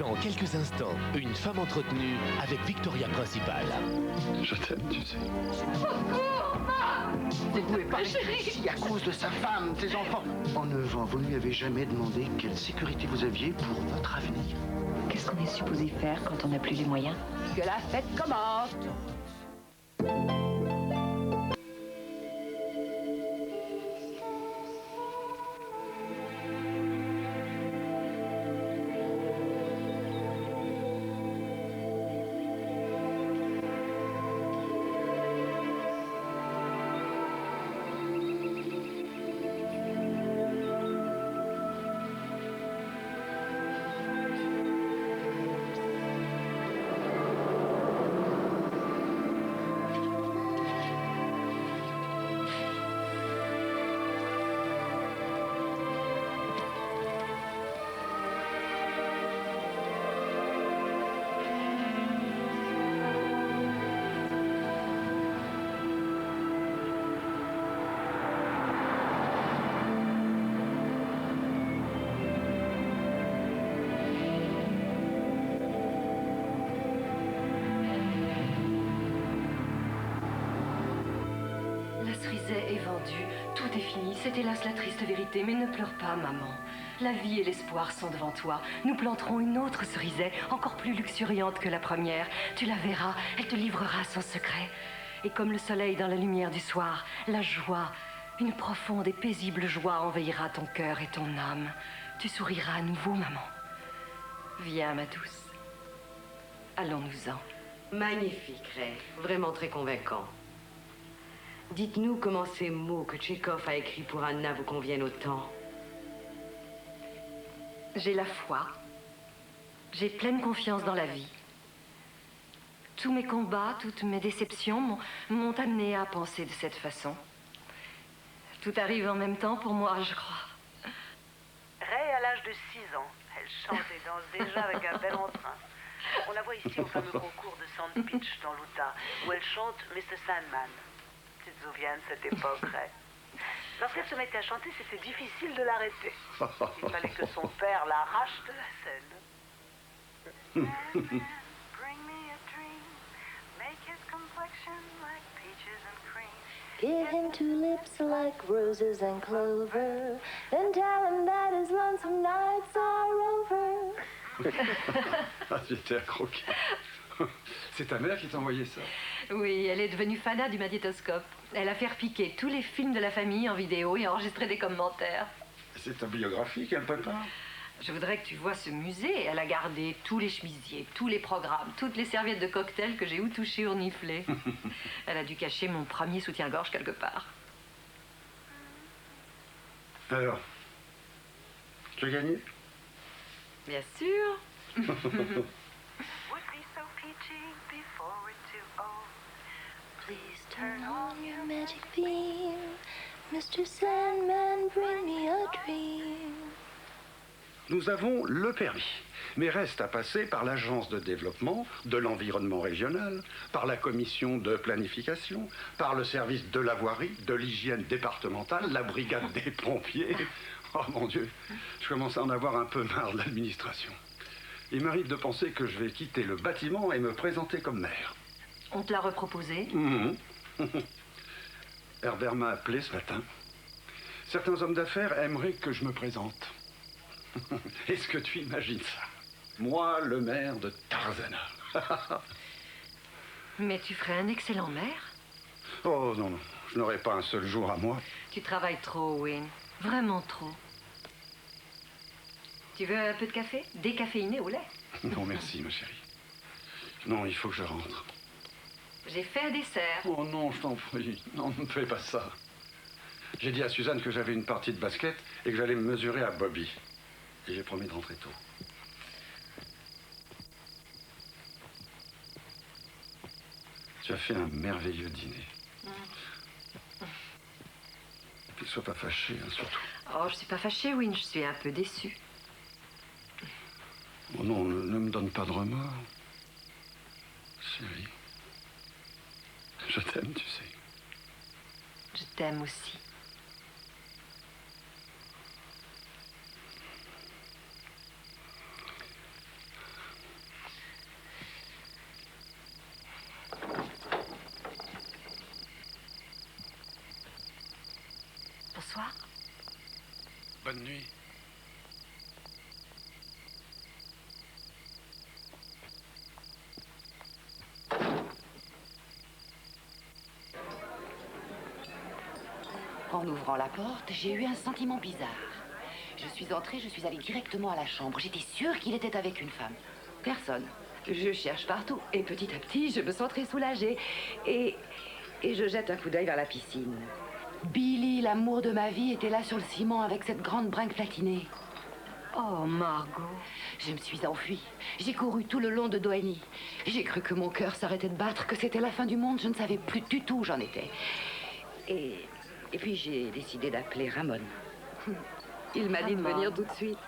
Dans quelques instants, une femme entretenue avec Victoria Principal. Je t'aime, tu sais. Vous ne pouvez pas rester ici à cause de sa femme, ses enfants. En 9 ans, vous ne lui avez jamais demandé quelle sécurité vous aviez pour votre avenir. Qu'est-ce qu'on est supposé faire quand on n'a plus les moyens? Que la fête commence. Est vendu, tout est fini, c'est hélas la triste vérité, mais ne pleure pas, maman. La vie et l'espoir sont devant toi. Nous planterons une autre cerisier, encore plus luxuriante que la première. Tu la verras, elle te livrera son secret. Et comme le soleil dans la lumière du soir, la joie, une profonde et paisible joie envahira ton cœur et ton âme. Tu souriras à nouveau, maman. Viens, ma douce. Allons-nous-en. Magnifique, Ray. Vraiment très convaincant. Dites-nous comment ces mots que Tchekhov a écrits pour Anna vous conviennent autant. J'ai la foi. J'ai pleine confiance dans la vie. Tous mes combats, toutes mes déceptions m'ont amené à penser de cette façon. Tout arrive en même temps pour moi, je crois. Ray, à l'âge de 6 ans, elle chante et danse déjà avec un bel entrain. On la voit ici au fameux concours de Sand Beach dans l'Utah, où elle chante Mr. Sandman. Tu te souviens de cette époque, Ray? Lorsqu'elle se mettait à chanter, c'était difficile de l'arrêter. Il fallait que son père l'arrache de la scène. Bring me a dream, make his complexion like peaches and cream. Give him tulips like roses and clover, then tell him that his lonesome nights are over. Ah, j'étais accroqué. C'est ta mère qui t'a envoyé ça? Oui, elle est devenue fana du magnétoscope. Elle a fait repiquer tous les films de la famille en vidéo et enregistré des commentaires. C'est ta biographie qu'elle prépare? Je voudrais que tu vois ce musée. Elle a gardé tous les chemisiers, tous les programmes, toutes les serviettes de cocktail que j'ai ou touchées ou reniflées. Elle a dû cacher mon premier soutien-gorge quelque part. Alors, tu as gagné? Bien sûr. Would be so peachy before we're too old. Please turn on your magic beam, Mr. Sandman, bring me a dream. Nous avons le permis, mais reste à passer par l'Agence de développement de l'environnement régional, par la commission de planification, par le service de la voirie, de l'hygiène départementale, la brigade des pompiers. Oh mon Dieu, je commence à en avoir un peu marre de l'administration. Il m'arrive de penser que je vais quitter le bâtiment et me présenter comme maire. On te l'a reproposé? Herbert m'a appelé ce matin. Certains hommes d'affaires aimeraient que je me présente. Est-ce que tu imagines ça? Moi, le maire de Tarzana. Mais tu ferais un excellent maire. Oh non, non, je n'aurai pas un seul jour à moi. Tu travailles trop, Wayne. Vraiment trop. Tu veux un peu de café? Décaféiné au lait? Non, merci, ma chérie. Non, il faut que je rentre. J'ai fait un dessert. Oh non, je t'en prie. Non, ne fais pas ça. J'ai dit à Suzanne que j'avais une partie de basket et que j'allais me mesurer à Bobby. Et j'ai promis de rentrer tôt. Tu as fait un merveilleux dîner. Qu'il ne soit pas fâché, hein, surtout. Oh, je suis pas fâchée, Wayne. Je suis un peu déçue. Oh non, ne me donne pas de remords. Chérie. Je t'aime, tu sais. Je t'aime aussi. Bonne nuit. En ouvrant la porte, j'ai eu un sentiment bizarre. Je suis entrée, je suis allée directement à la chambre. J'étais sûre qu'il était avec une femme. Personne. Je cherche partout. Et petit à petit, je me sens très soulagée. Et je jette un coup d'œil vers la piscine. Billy, l'amour de ma vie, était là sur le ciment avec cette grande brinque platinée. Oh, Margot. Je me suis enfuie. J'ai couru tout le long de Doheny. J'ai cru que mon cœur s'arrêtait de battre, que c'était la fin du monde. Je ne savais plus du tout où j'en étais. Et puis j'ai décidé d'appeler Ramon. Il m'a dit de venir tout de suite.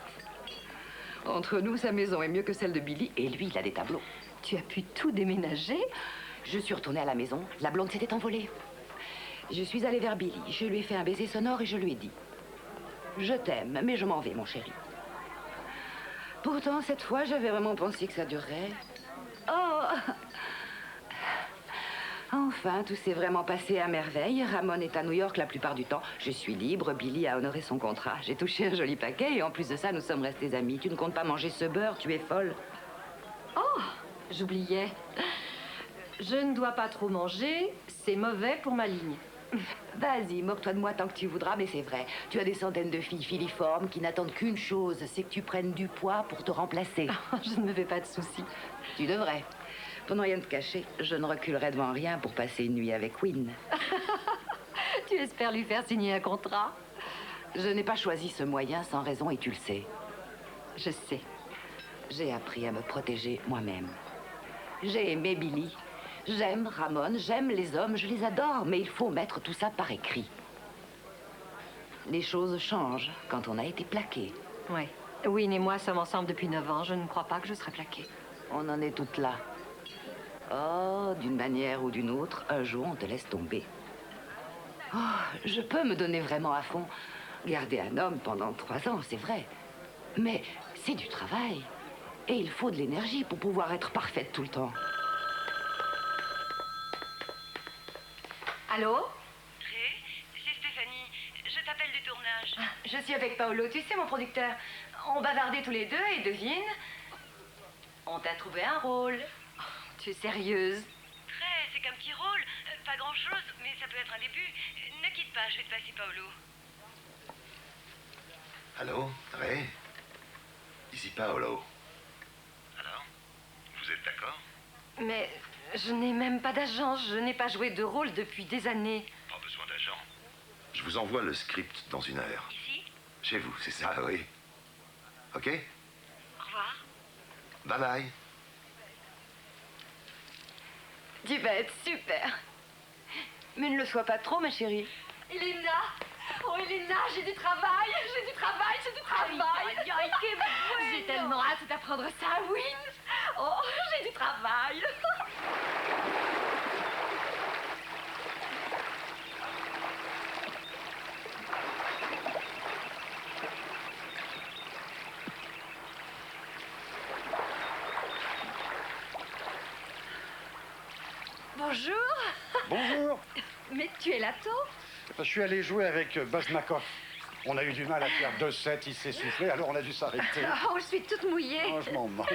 Entre nous, sa maison est mieux que celle de Billy, et lui, il a des tableaux. Tu as pu tout déménager? Je suis retournée à la maison. La blonde s'était envolée. Je suis allée vers Billy. Je lui ai fait un baiser sonore et je lui ai dit: je t'aime, mais je m'en vais, mon chéri. Pourtant, cette fois, j'avais vraiment pensé que ça durerait. Oh! Enfin, tout s'est vraiment passé à merveille. Ramon est à New York la plupart du temps. Je suis libre. Billy a honoré son contrat. J'ai touché un joli paquet et en plus de ça, nous sommes restés amis. Tu ne comptes pas manger ce beurre, tu es folle. Oh, j'oubliais. Je ne dois pas trop manger. C'est mauvais pour ma ligne. Vas-y, moque-toi de moi tant que tu voudras, mais c'est vrai. Tu as des centaines de filles filiformes qui n'attendent qu'une chose, c'est que tu prennes du poids pour te remplacer. Je ne me fais pas de soucis. Tu devrais. Pour ne rien te cacher, je ne reculerai devant rien pour passer une nuit avec Wynne. Tu espères lui faire signer un contrat? Je n'ai pas choisi ce moyen sans raison et tu le sais. Je sais. J'ai appris à me protéger moi-même. J'ai aimé Billy. J'aime Ramon, j'aime les hommes, je les adore, mais il faut mettre tout ça par écrit. Les choses changent quand on a été plaqué. Oui. Wynne et moi sommes ensemble depuis 9 ans. Je ne crois pas que je serai plaquée. On en est toutes là. Oh, d'une manière ou d'une autre, un jour, on te laisse tomber. Oh, je peux me donner vraiment à fond. Garder un homme pendant 3 ans, c'est vrai. Mais c'est du travail. Et il faut de l'énergie pour pouvoir être parfaite tout le temps. Allô? Ré, c'est Stéphanie. Je t'appelle du tournage. Je suis avec Paolo, tu sais, mon producteur. On bavardait tous les deux et devine, on t'a trouvé un rôle. Oh, tu es sérieuse? Très, c'est qu'un petit rôle. Pas grand-chose, mais ça peut être un début. Ne quitte pas, je vais te passer Paolo. Allô, Ray? Ici Paolo. Alors, vous êtes d'accord? Mais je n'ai même pas d'agent. Je n'ai pas joué de rôle depuis des années. Pas besoin d'agent. Je vous envoie le script dans 1 heure. Ici? Chez vous, c'est ça, oui. OK? Au revoir. Bye bye. Tu vas être super. Mais ne le sois pas trop, ma chérie. Elena! Oh, Elena, j'ai du travail! J'ai du travail! J'ai tellement hâte d'apprendre ça, Wynne! Oh, j'ai du travail! Bonjour! Bonjour. Mais tu es là tôt? Je suis allé jouer avec Bosmakov. On a eu du mal à faire 2 sets, il s'est soufflé, alors on a dû s'arrêter. Oh, je suis toute mouillée. Oh, je m'en moque.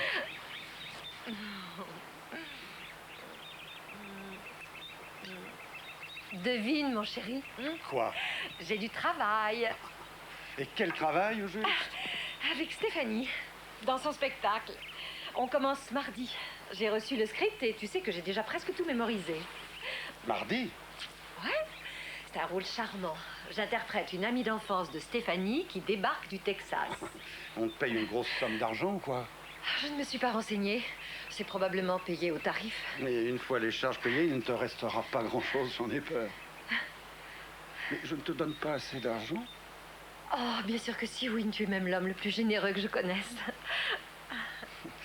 Devine, mon chéri. Quoi? J'ai du travail. Et quel travail, au juste? Avec Stéphanie, dans son spectacle. On commence mardi. J'ai reçu le script et tu sais que j'ai déjà presque tout mémorisé. Mardi? Ouais, c'est un rôle charmant. J'interprète une amie d'enfance de Stéphanie qui débarque du Texas. On te paye une grosse somme d'argent ou quoi? Je ne me suis pas renseignée. C'est probablement payé au tarif. Mais une fois les charges payées, il ne te restera pas grand-chose, j'en ai peur. Mais je ne te donne pas assez d'argent? Oh, bien sûr que si, Wynne, tu es même l'homme le plus généreux que je connaisse.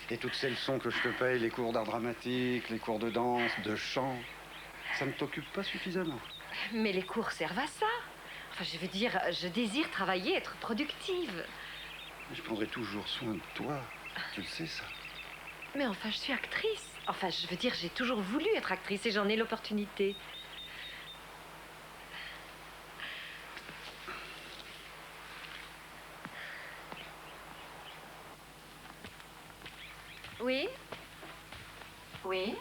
Et toutes ces leçons que je te paye, les cours d'art dramatique, les cours de danse, de chant, ça ne t'occupe pas suffisamment. Mais les cours servent à ça. Enfin, je veux dire, je désire travailler, être productive. Je prendrai toujours soin de toi. Tu le sais, ça. Mais enfin, je suis actrice. Enfin, je veux dire, j'ai toujours voulu être actrice et j'en ai l'opportunité. Oui? Oui?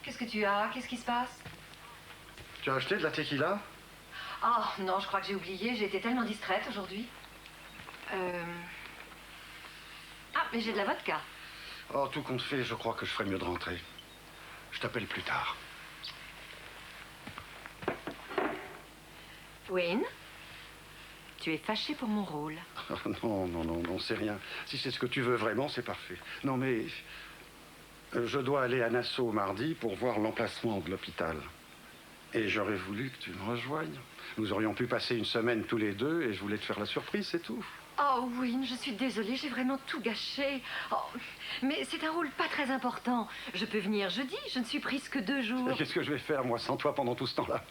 Qu'est-ce que tu as? Qu'est-ce qui se passe? Tu as acheté de la tequila? Oh, non, je crois que j'ai oublié. J'ai été tellement distraite aujourd'hui. Ah, mais j'ai de la vodka. Oh, tout compte fait, je crois que je ferais mieux de rentrer. Je t'appelle plus tard. Wayne? Tu es fâché pour mon rôle. Non, c'est rien. Si c'est ce que tu veux vraiment, c'est parfait. Non, mais je dois aller à Nassau mardi pour voir l'emplacement de l'hôpital. Et j'aurais voulu que tu me rejoignes. Nous aurions pu passer une semaine tous les deux et je voulais te faire la surprise, c'est tout. Oh, Wayne, je suis désolée, j'ai vraiment tout gâché. Oh, mais c'est un rôle pas très important. Je peux venir jeudi, je ne suis prise que 2 jours. Et qu'est-ce que je vais faire, moi, sans toi pendant tout ce temps-là?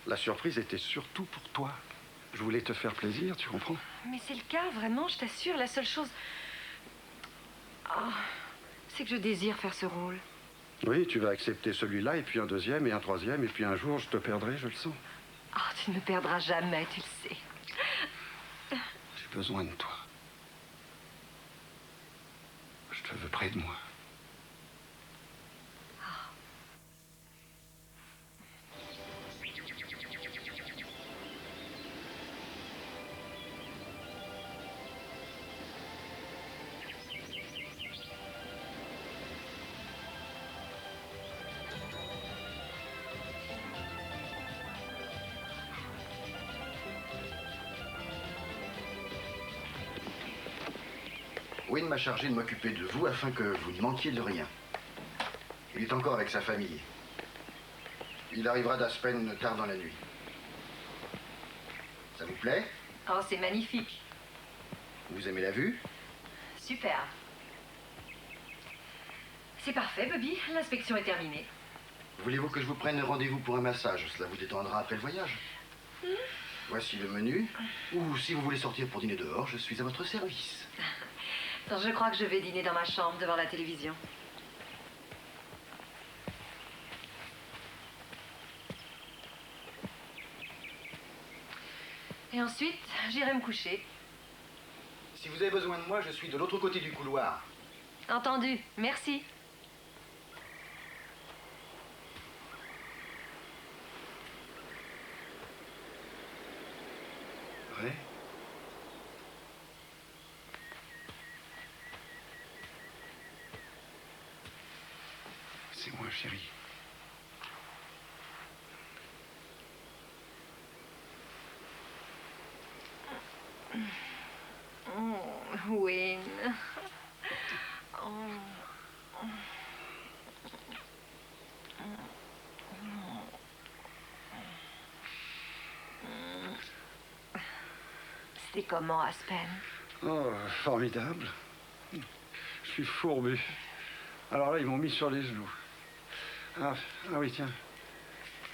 La surprise était surtout pour toi. Je voulais te faire plaisir, tu comprends? Mais c'est le cas, vraiment, je t'assure. La seule chose... Oh, c'est que je désire faire ce rôle. Oui, tu vas accepter celui-là, et puis un deuxième, et un troisième, et puis un jour, je te perdrai, je le sens. Oh, tu ne me perdras jamais, tu le sais. J'ai besoin de toi. Je te veux près de moi. Wayne m'a chargé de m'occuper de vous afin que vous ne manquiez de rien. Il est encore avec sa famille. Il arrivera d'Aspen tard dans la nuit. Ça vous plaît? Oh, c'est magnifique. Vous aimez la vue? Super. C'est parfait, Bobby. L'inspection est terminée. Voulez-vous que je vous prenne rendez-vous pour un massage? Cela vous détendra après le voyage. Voici le menu. Ou si vous voulez sortir pour dîner dehors, je suis à votre service. Non, je crois que je vais dîner dans ma chambre devant la télévision. Et ensuite, j'irai me coucher. Si vous avez besoin de moi, je suis de l'autre côté du couloir. Entendu. Merci. Ouais. C'est moi, chérie. Oh, Wayne. Oh. C'était comment, Aspen? Oh, formidable. Je suis fourbu. Alors là, ils m'ont mis sur les genoux. Ah oui, tiens.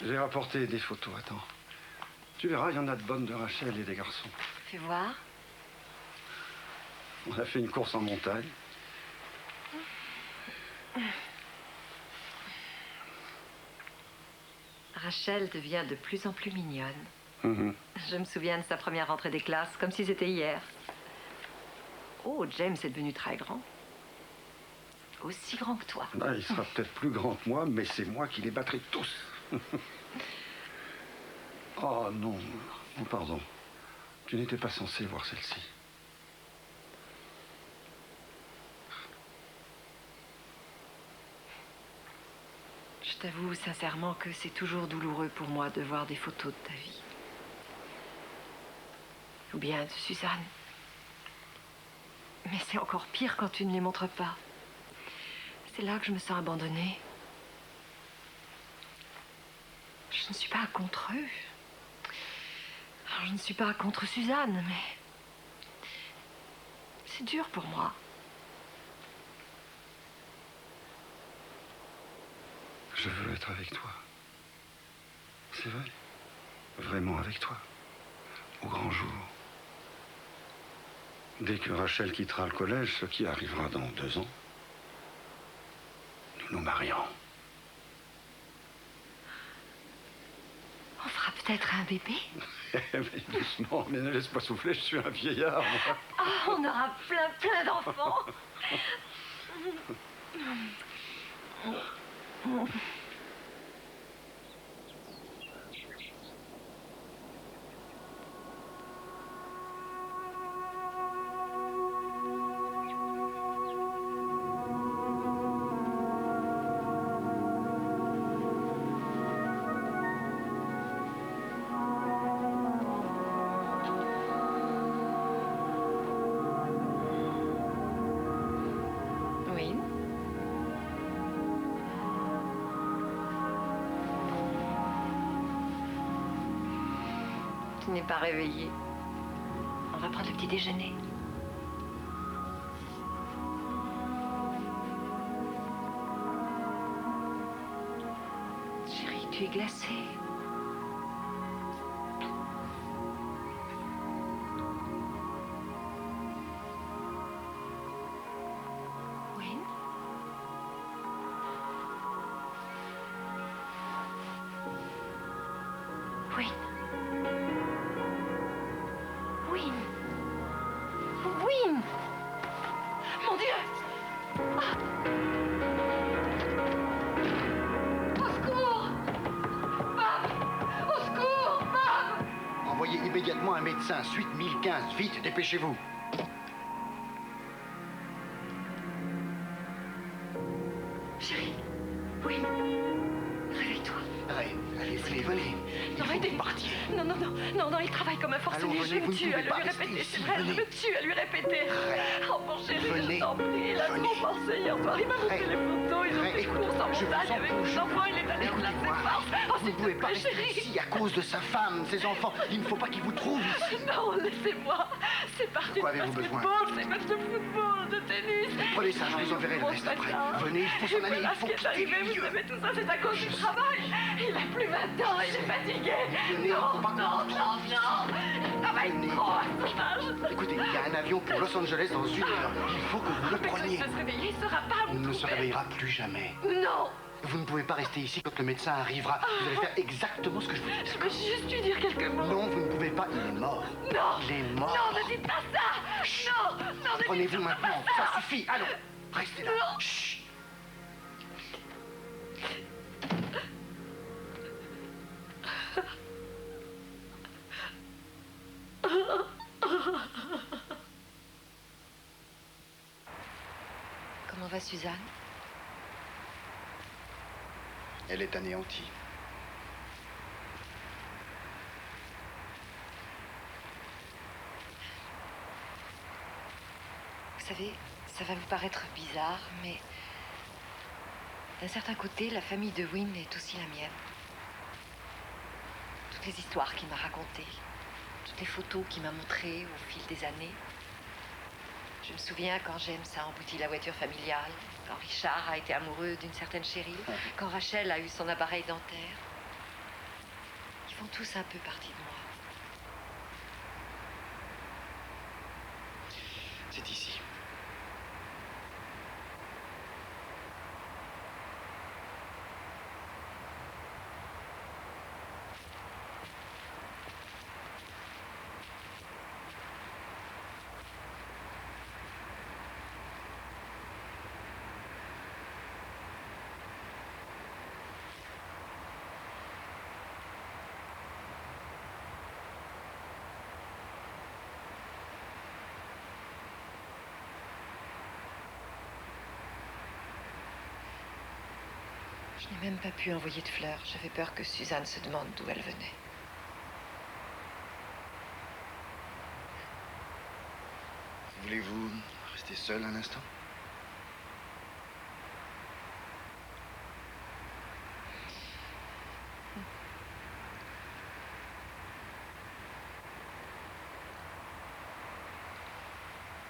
J'ai rapporté des photos, attends. Tu verras, il y en a de bonnes de Rachel et des garçons. Fais voir. On a fait une course en montagne. Rachel devient de plus en plus mignonne. Mhm. Je me souviens de sa première rentrée des classes, comme si c'était hier. Oh, James est devenu très grand. Aussi grand que toi. Là, il sera peut-être plus grand que moi, mais c'est moi qui les battrai tous. Oh non. Oh, pardon. Tu n'étais pas censé voir celle-ci. Je t'avoue sincèrement que c'est toujours douloureux pour moi de voir des photos de ta vie. Ou bien de Suzanne. Mais c'est encore pire quand tu ne les montres pas. C'est là que je me sens abandonnée. Je ne suis pas contre eux. Alors, je ne suis pas contre Suzanne, mais... c'est dur pour moi. Je veux être avec toi. C'est vrai. Vraiment avec toi. Au grand jour. Dès que Rachel quittera le collège, ce qui arrivera dans 2 ans, nous nous marions. On fera peut-être un bébé. Mais doucement, mais ne laisse pas souffler, je suis un vieillard. Moi. Oh, on aura plein d'enfants. Tu n'es pas réveillé. On va prendre le petit déjeuner. Chérie, tu es glacée. Wayne? Wayne? Wayne! Wayne! Mon Dieu! Ah! Au secours! Bob! Au secours! Bob! Envoyez immédiatement un médecin, suite 1015, vite, dépêchez-vous. Chérie, Wayne, réveille-toi. Ray, allez, venez. Non, arrêtez. Non, non, non, non, non, il travaille comme un forcené. Allons, Je venez, me vous ne tue pouvez à lui pas répéter. rester C'est ici, vrai, je venez. me tue à lui répéter. Oh mon chéri, Venez. je t'en prie, il a trop Venez. pensé hier soir. Il m'a montré les photos, ils ont Ray, fait écoutez, course en je vous montagne en avec prie, ses enfants, il est allé au lac écoutez-moi. des Forces. Oh, Vous ne s'il pouvez te pas plaît, rester chérie. ici à cause de sa femme, ses enfants. Il ne faut pas qu'ils vous trouvent ici. Non, laissez-moi. C'est parti Quoi de avez-vous besoin? basketball, c'est match de football, de tennis. Prenez ça, je vous enverrai le reste après. Venez, il faut s'en aller, il faut Ce qui est arrivé, quitter le vous lieu. savez, tout ça, c'est à cause du travail. Il a plus 20 ans, il est fatigué. Venez, Non, faut pas non, non, non. Il travaille trop à son âge. Écoutez, il y a un avion pour Los Angeles dans 1 heure. Il faut que vous le Mais quand preniez. il va se réveiller, il sera pas à Il vous ne se trouver. réveillera plus jamais. Non. Vous ne pouvez pas rester ici quand le médecin arrivera. Vous allez faire exactement ce que je vous dis. Je veux juste lui dire quelques mots. Non, vous ne pouvez pas. Il est mort. Non. Il est mort. Non, ne dites pas ça. Non, non, ne dites Prenez-vous maintenant. pas Ça suffit. Allons. Restez là. Non. Chut. Comment va Suzanne? Elle est anéantie. Vous savez, ça va vous paraître bizarre, mais d'un certain côté, la famille de Wynne est aussi la mienne. Toutes les histoires qu'il m'a racontées, toutes les photos qu'il m'a montrées au fil des années. Je me souviens quand James a embouti la voiture familiale, quand Richard a été amoureux d'une certaine Cheryl, quand Rachel a eu son appareil dentaire. Ils font tous un peu partie de moi. C'est ici. Je n'ai même pas pu envoyer de fleurs. J'avais peur que Suzanne se demande d'où elle venait. Voulez-vous rester seul un instant?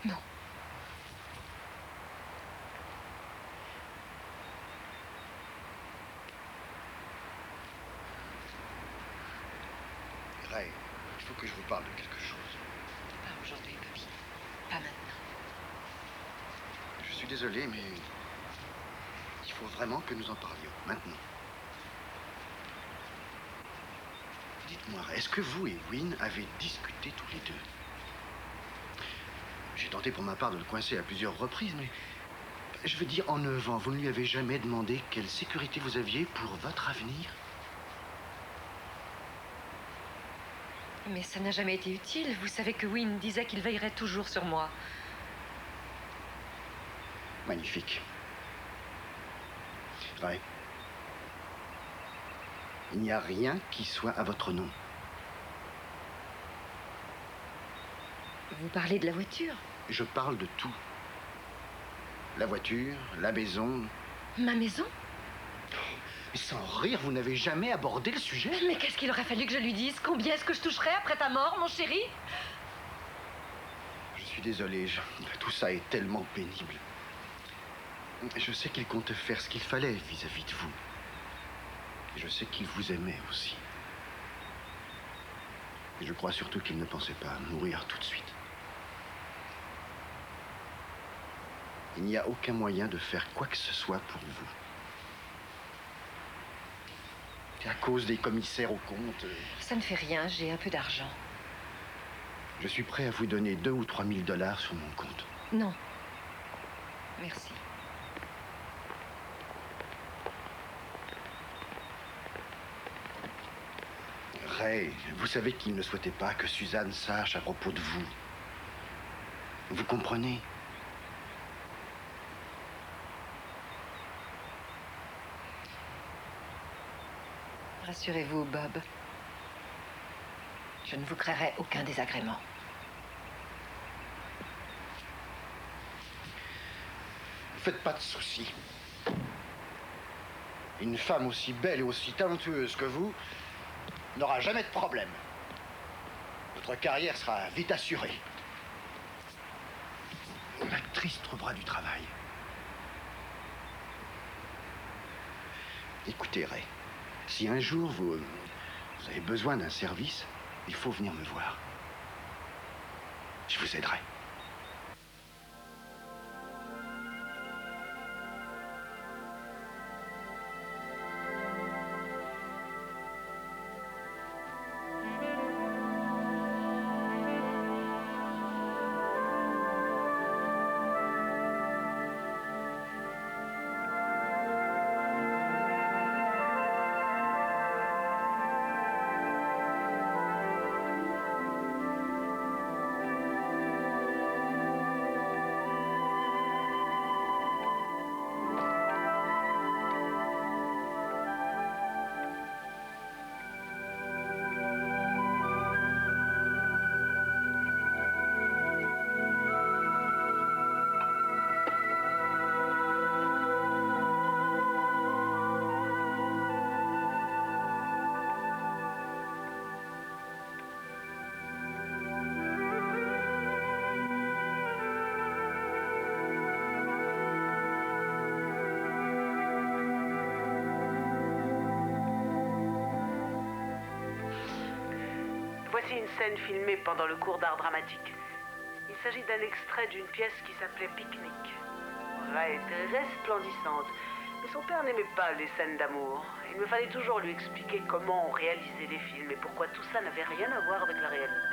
Non. Ray, il faut que je vous parle de quelque chose. Pas aujourd'hui, Bobby. Pas maintenant. Je suis désolé, mais il faut vraiment que nous en parlions, maintenant. Dites-moi, est-ce que vous et Wynne avez discuté tous les deux? J'ai tenté pour ma part de le coincer à plusieurs reprises, mais Je veux dire, en 9 ans, vous ne lui avez jamais demandé quelle sécurité vous aviez pour votre avenir? Mais ça n'a jamais été utile. Vous savez que Wynne disait qu'il veillerait toujours sur moi. Magnifique. Ray, il n'y a rien qui soit à votre nom. Vous parlez de la voiture? Je parle de tout. La voiture, la maison. Ma maison? Sans rire, vous n'avez jamais abordé le sujet? Mais qu'est-ce qu'il aurait fallu que je lui dise? Combien est-ce que je toucherais après ta mort, mon chéri? Je suis désolé, tout ça est tellement pénible. Je sais qu'il comptait faire ce qu'il fallait vis-à-vis de vous. Je sais qu'il vous aimait aussi. Et je crois surtout qu'il ne pensait pas mourir tout de suite. Il n'y a aucun moyen de faire quoi que ce soit pour vous. Et à cause des commissaires aux comptes... Ça ne fait rien, j'ai un peu d'argent. Je suis prêt à vous donner 2 ou 3 000 $ sur mon compte. Non. Merci. Ray, vous savez qu'il ne souhaitait pas que Suzanne sache à propos de vous. Vous comprenez? Rassurez-vous, Bob. Je ne vous créerai aucun désagrément. Faites pas de soucis. Une femme aussi belle et aussi talentueuse que vous n'aura jamais de problème. Votre carrière sera vite assurée. L'actrice trouvera du travail. Écoutez, Ray, si un jour vous avez besoin d'un service, il faut venir me voir. Je vous aiderai. Voici une scène filmée pendant le cours d'art dramatique. Il s'agit d'un extrait d'une pièce qui s'appelait Pique-Nique. Ray était resplendissante, mais son père n'aimait pas les scènes d'amour. Il me fallait toujours lui expliquer comment on réalisait les films et pourquoi tout ça n'avait rien à voir avec la réalité.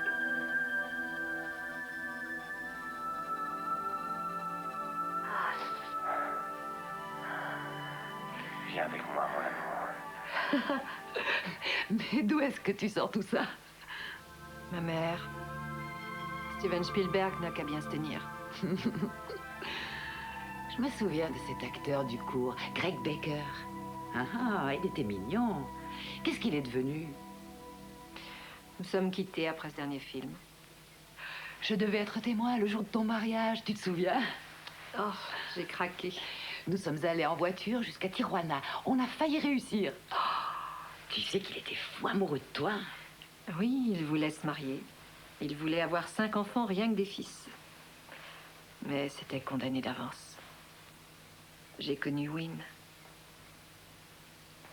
Viens avec moi, mon amour. Mais d'où est-ce que tu sors tout ça? Ma mère. Steven Spielberg n'a qu'à bien se tenir. Je me souviens de cet acteur du cours, Greg Baker. Ah, il était mignon. Qu'est-ce qu'il est devenu? Nous sommes quittés après ce dernier film. Je devais être témoin le jour de ton mariage, tu te souviens? Oh, j'ai craqué. Nous sommes allés en voiture jusqu'à Tijuana. On a failli réussir. Oh, tu sais qu'il était fou amoureux de toi. Oui, il voulait se marier. Il voulait avoir 5 enfants, rien que des fils. Mais c'était condamné d'avance. J'ai connu Wynne.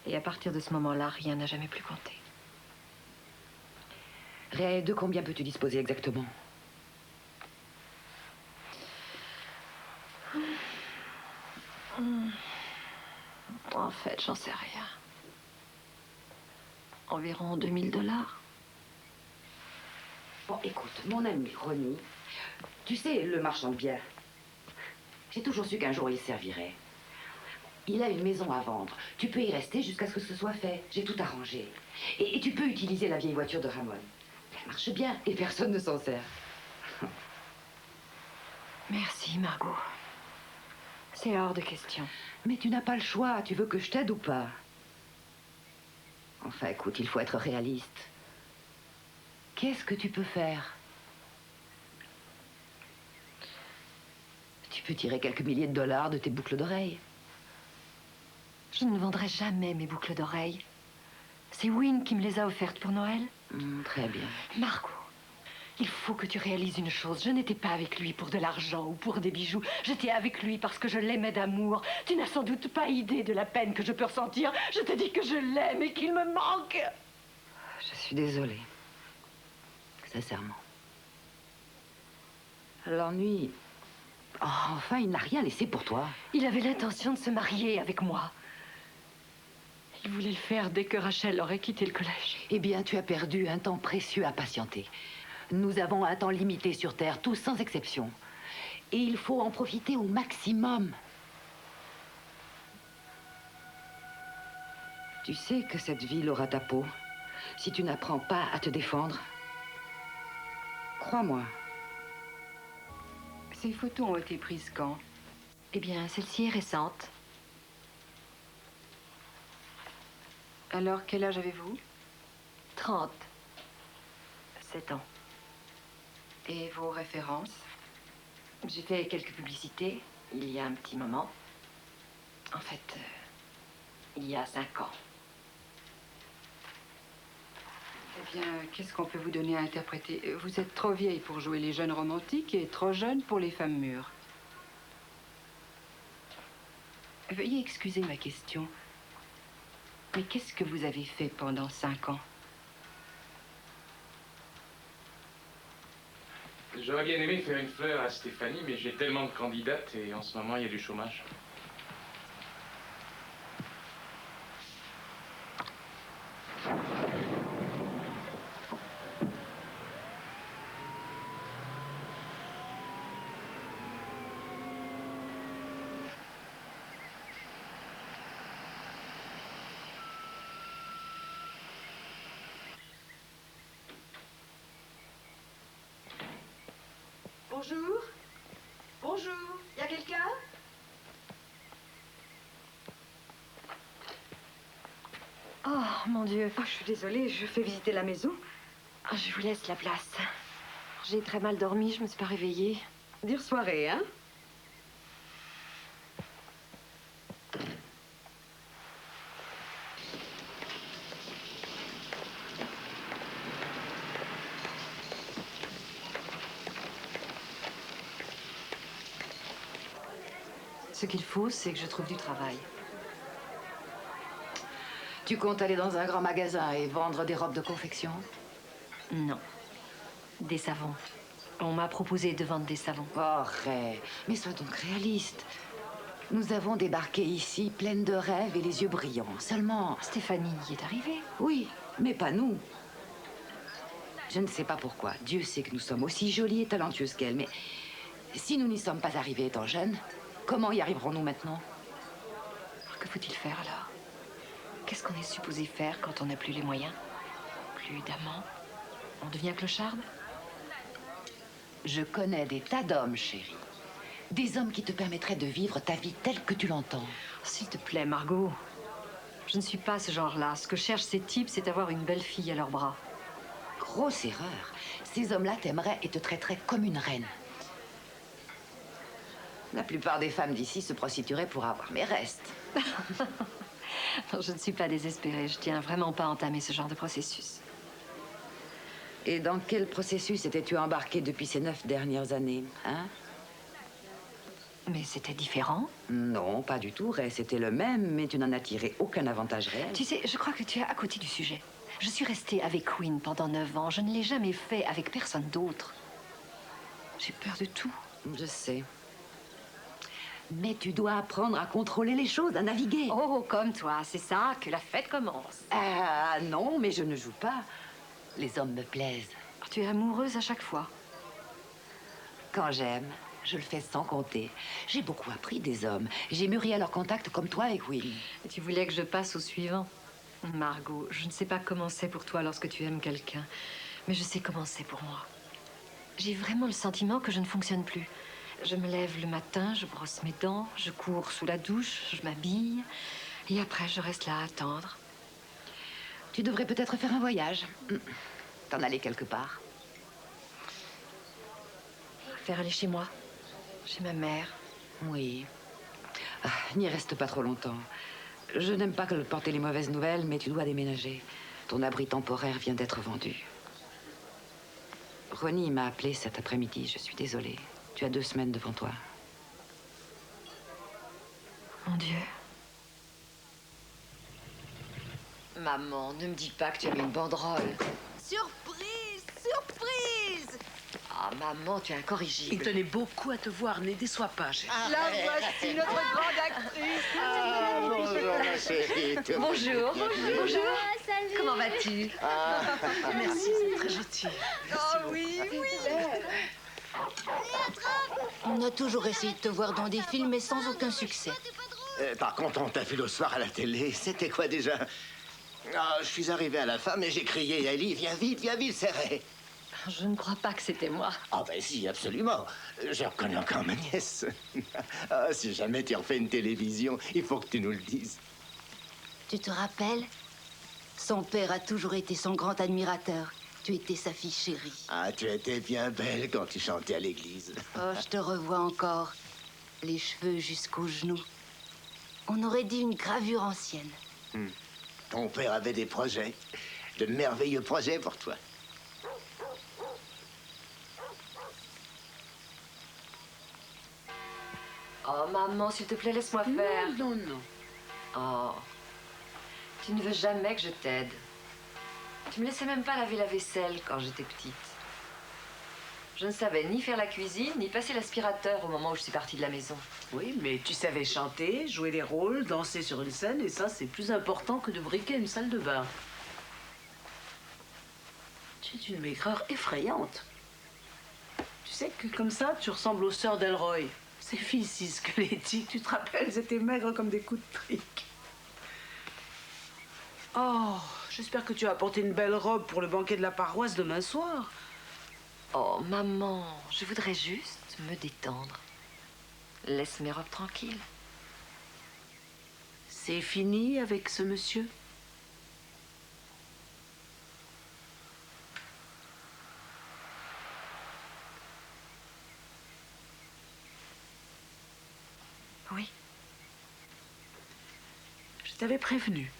Et à partir de ce moment-là, rien n'a jamais plus compté. Ray, de combien peux-tu disposer exactement? En fait, j'en sais rien. Environ 2 000 $. Bon, écoute, mon ami Ronnie, tu sais, le marchand de biens, J'ai toujours su qu'un jour il servirait. Il a une maison à vendre. Tu peux y rester jusqu'à ce que ce soit fait. J'ai tout arrangé. Et tu peux utiliser la vieille voiture de Ramon. Elle marche bien et personne ne s'en sert. Merci, Margot. C'est hors de question. Mais tu n'as pas le choix. Tu veux que je t'aide ou pas? Enfin, écoute, il faut être réaliste. Qu'est-ce que tu peux faire? Tu peux tirer quelques milliers de dollars de tes boucles d'oreilles. Je ne vendrai jamais mes boucles d'oreilles. C'est Win qui me les a offertes pour Noël. Très bien. Margot, il faut que tu réalises une chose. Je n'étais pas avec lui pour de l'argent ou pour des bijoux. J'étais avec lui parce que je l'aimais d'amour. Tu n'as sans doute pas idée de la peine que je peux ressentir. Je te dis que je l'aime et qu'il me manque. Je suis désolée. Sincèrement. L'ennui... Oh, enfin, il n'a rien laissé pour toi. Il avait l'intention de se marier avec moi. Il voulait le faire dès que Rachel aurait quitté le collège. Eh bien, tu as perdu un temps précieux à patienter. Nous avons un temps limité sur Terre, tous sans exception. Et il faut en profiter au maximum. Tu sais que cette ville aura ta peau si tu n'apprends pas à te défendre. Crois-moi. Ces photos ont été prises quand? Eh bien, celle-ci est récente. Alors, quel âge avez-vous? 30. 7 ans. Et vos références? J'ai fait quelques publicités il y a un petit moment. En fait, il y a 5 ans. Eh bien, qu'est-ce qu'on peut vous donner à interpréter? Vous êtes trop vieille pour jouer les jeunes romantiques et trop jeune pour les femmes mûres. Veuillez excuser ma question. Mais qu'est-ce que vous avez fait pendant 5 ans? J'aurais bien aimé faire une fleur à Stéphanie, mais j'ai tellement de candidates et en ce moment, il y a du chômage. Bonjour. Bonjour. Y a quelqu'un? Oh, mon Dieu. Oh, je suis désolée, je fais visiter la maison. Oh, je vous laisse la place. J'ai très mal dormi, je me suis pas réveillée. Dure soirée, hein? Ce qu'il faut, c'est que je trouve du travail. Tu comptes aller dans un grand magasin et vendre des robes de confection? Non. Des savons. On m'a proposé de vendre des savons. Oh, Ray, mais sois donc réaliste. Nous avons débarqué ici pleines de rêves et les yeux brillants. Seulement... Stéphanie y est arrivée. Oui, mais pas nous. Je ne sais pas pourquoi. Dieu sait que nous sommes aussi jolies et talentueuses qu'elle, mais si nous n'y sommes pas arrivés étant jeunes, comment y arriverons-nous maintenant? Que faut-il faire alors? Qu'est-ce qu'on est supposé faire quand on n'a plus les moyens? Plus d'amants? On devient clocharde? Je connais des tas d'hommes, chérie. Des hommes qui te permettraient de vivre ta vie telle que tu l'entends. S'il te plaît, Margot. Je ne suis pas ce genre-là. Ce que cherchent ces types, c'est avoir une belle fille à leurs bras. Grosse erreur. Ces hommes-là t'aimeraient et te traiteraient comme une reine. La plupart des femmes d'ici se prostitueraient pour avoir mes restes. Non, je ne suis pas désespérée. Je tiens vraiment pas à entamer ce genre de processus. Et dans quel processus étais-tu embarquée depuis ces 9 dernières années, hein? Mais c'était différent? Non, pas du tout, Ray. C'était le même, mais tu n'en as tiré aucun avantage réel. Tu sais, je crois que tu es à côté du sujet. Je suis restée avec Quinn pendant 9 ans. Je ne l'ai jamais fait avec personne d'autre. J'ai peur de tout. Je sais. Mais tu dois apprendre à contrôler les choses, à naviguer. Oh, comme toi, c'est ça que la fête commence. Ah non, mais je ne joue pas. Les hommes me plaisent. Tu es amoureuse à chaque fois. Quand j'aime, Je le fais sans compter. J'ai beaucoup appris des hommes. J'ai mûri à leur contact comme toi avec Will. Et tu voulais que je passe au suivant? Margot, je ne sais pas comment c'est pour toi lorsque tu aimes quelqu'un, mais je sais comment c'est pour moi. J'ai vraiment le sentiment que je ne fonctionne plus. Je me lève le matin, je brosse mes dents, je cours sous la douche, je m'habille, et après je reste là à attendre. Tu devrais peut-être faire un voyage. T'en aller quelque part. Faire aller chez moi, chez ma mère. Oui. Ah, n'y reste pas trop longtemps. Je n'aime pas que porter les mauvaises nouvelles, mais tu dois déménager. Ton abri temporaire vient d'être vendu. Ronnie m'a appelé cet après-midi. Je suis désolée. Tu as 2 semaines devant toi. Mon Dieu. Maman, ne me dis pas que tu as mis une banderole. Surprise! Surprise! Ah, maman, tu es incorrigible. Il tenait beaucoup à te voir, ne déçois pas, chérie. La voici, notre grande actrice. Bonjour, ma chérie. Bonjour. Bonjour. Salut. Comment vas-tu? Merci, c'est très gentil. Oh oui, oui. On a toujours essayé de te voir dans des films, mais sans aucun succès. Par contre, on t'a vu le soir à la télé. C'était quoi déjà? Ah, je suis arrivé à la fin, mais j'ai crié, Ellie, viens vite, serré. Je ne crois pas que c'était moi. Ah ben si, absolument. Je reconnais encore ma nièce. Ah, si jamais tu refais une télévision, il faut que tu nous le dises. Tu te rappelles? Son père a toujours été son grand admirateur. Tu étais sa fille chérie. Ah, tu étais bien belle quand tu chantais à l'église. Oh, je te revois encore. Les cheveux jusqu'aux genoux. On aurait dit une gravure ancienne. Ton père avait des projets. De merveilleux projets pour toi. Oh, maman, s'il te plaît, laisse-moi faire. Non, non. Oh, tu ne veux jamais que je t'aide. Tu me laissais même pas laver la vaisselle quand j'étais petite. Je ne savais ni faire la cuisine, ni passer l'aspirateur au moment où je suis partie de la maison. Oui, mais tu savais chanter, jouer les rôles, danser sur une scène, et ça, c'est plus important que de briquer une salle de bain. Tu es une maigreur effrayante. Tu sais que comme ça, tu ressembles aux sœurs d'Elroy. Ces filles si squelettiques, tu te rappelles, elles étaient maigres comme des coups de trique. Oh, j'espère que tu as apporté une belle robe pour le banquet de la paroisse demain soir. Oh, maman, je voudrais juste me détendre. Laisse mes robes tranquilles. C'est fini avec ce monsieur? Oui. Je t'avais prévenu.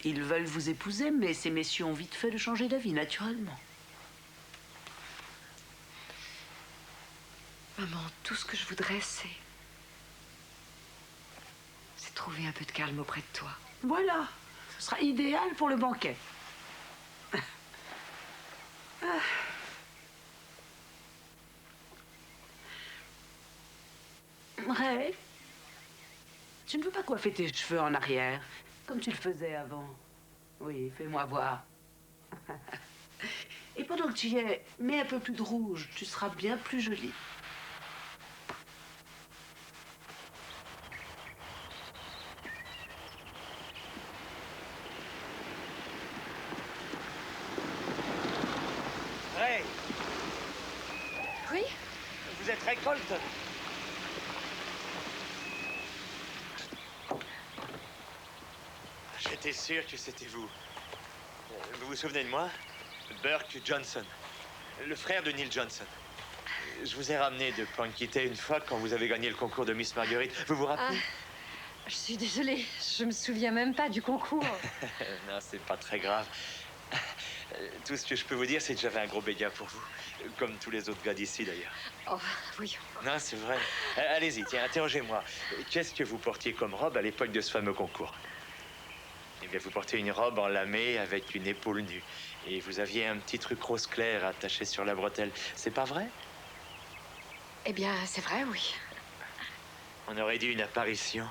Ils veulent vous épouser, mais ces messieurs ont vite fait de changer d'avis, naturellement. Maman, tout ce que je voudrais, c'est trouver un peu de calme auprès de toi. Voilà, ce sera idéal pour le banquet. Ray, tu ne veux pas coiffer tes cheveux en arrière, comme tu le faisais avant? Oui, fais-moi voir. Et pendant que tu y es, mets un peu plus de rouge, tu seras bien plus jolie. Ray, oui? Vous êtes récolte? J'étais sûr que c'était vous. Vous vous souvenez de moi? Burke Johnson, le frère de Neil Johnson. Je vous ai ramené de Pankité une fois quand vous avez gagné le concours de Miss Marguerite. Vous vous rappelez? Je suis désolée, je me souviens même pas du concours. Non, c'est pas très grave. Tout ce que je peux vous dire, c'est que j'avais un gros béguin pour vous. Comme tous les autres gars d'ici, d'ailleurs. Oh, oui. Non, c'est vrai. Allez-y, tiens, interrogez-moi. Qu'est-ce que vous portiez comme robe à l'époque de ce fameux concours? Eh bien, vous portiez une robe en lamé avec une épaule nue. Et vous aviez un petit truc rose clair attaché sur la bretelle. C'est pas vrai? Eh bien, c'est vrai, oui. On aurait dit une apparition.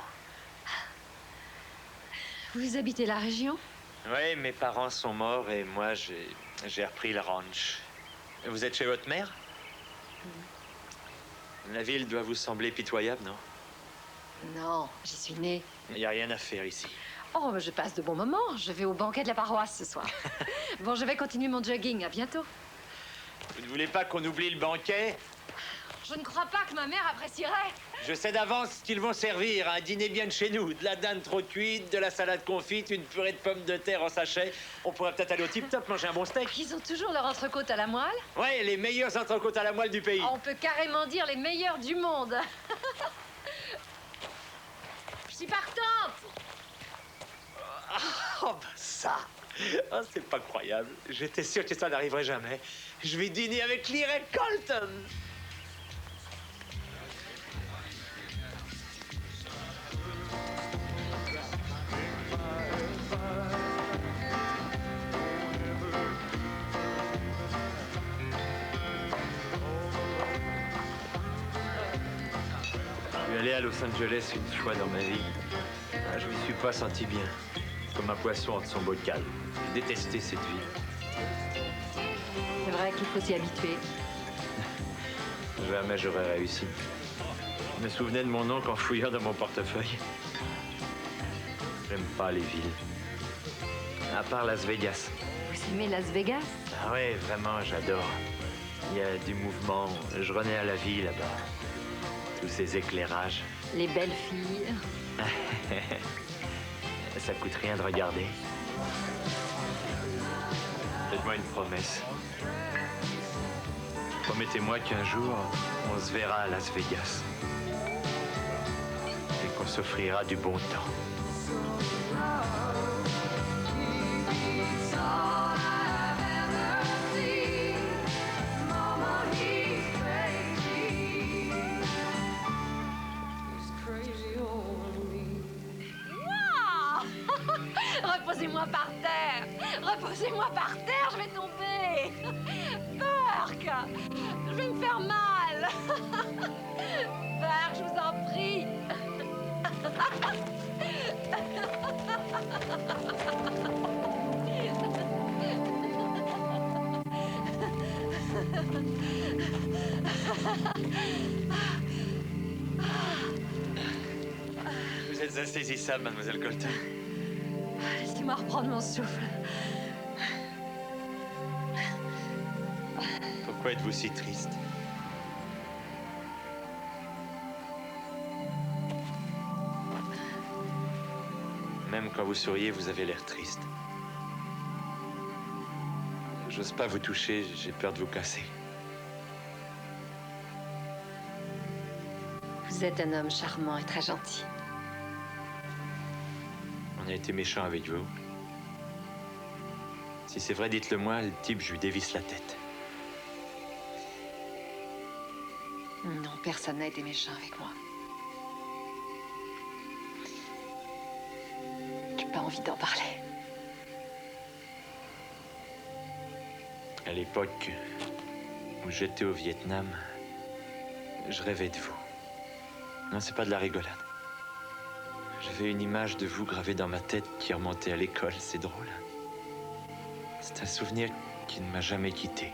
Vous habitez la région? Oui, mes parents sont morts et moi, j'ai repris le ranch. Vous êtes chez votre mère? La ville doit vous sembler pitoyable, non? Non, j'y suis née. Il n'y a rien à faire ici. Oh, je passe de bons moments. Je vais au banquet de la paroisse ce soir. Bon, je vais continuer mon jogging. À bientôt. Vous ne voulez pas qu'on oublie le banquet? Je ne crois pas que ma mère apprécierait. Je sais d'avance ce qu'ils vont servir. Un dîner bien de chez nous. De la dinde trop cuite, de la salade confite, une purée de pommes de terre en sachet. On pourrait peut-être aller au tip-top manger un bon steak. Ils ont toujours leur entrecôte à la moelle? Ouais, les meilleurs entrecôtes à la moelle du pays. On peut carrément dire les meilleurs du monde. Je suis partante. Oh, bah ça! Oh, c'est pas croyable. J'étais sûr que ça n'arriverait jamais. Je vais dîner avec Lyre Colton. Je suis allé à Los Angeles une fois dans ma vie. Ah, je m'y suis pas senti bien. Comme un poisson entre son bocal. J'ai détesté cette vie. C'est vrai qu'il faut s'y habituer. Jamais j'aurais réussi. Je me souvenais de mon oncle en fouillant dans mon portefeuille. J'aime pas les villes. À part Las Vegas. Vous aimez Las Vegas? Ah ouais, vraiment, j'adore. Il y a du mouvement. Je renais à la vie là-bas. Tous ces éclairages. Les belles filles. Ça coûte rien de regarder. Faites-moi une promesse. Promettez-moi qu'un jour, on se verra à Las Vegas. Et qu'on s'offrira du bon temps. Reposez-moi par terre. Reposez-moi par terre, je vais tomber. Burke, je vais me faire mal. Burke, je vous en prie. Vous êtes insaisissable, mademoiselle Colton. Laissez-moi reprendre mon souffle. Pourquoi êtes-vous si triste? Même quand vous souriez, vous avez l'air triste. J'ose pas vous toucher, j'ai peur de vous casser. Vous êtes un homme charmant et très gentil. On a été méchant avec vous. Si c'est vrai, dites-le moi, le type, je lui dévisse la tête. Non, personne n'a été méchant avec moi. J'ai pas envie d'en parler. À l'époque où j'étais au Vietnam, je rêvais de vous. Non, c'est pas de la rigolade. J'avais une image de vous gravée dans ma tête qui remontait à l'école, c'est drôle. C'est un souvenir qui ne m'a jamais quitté.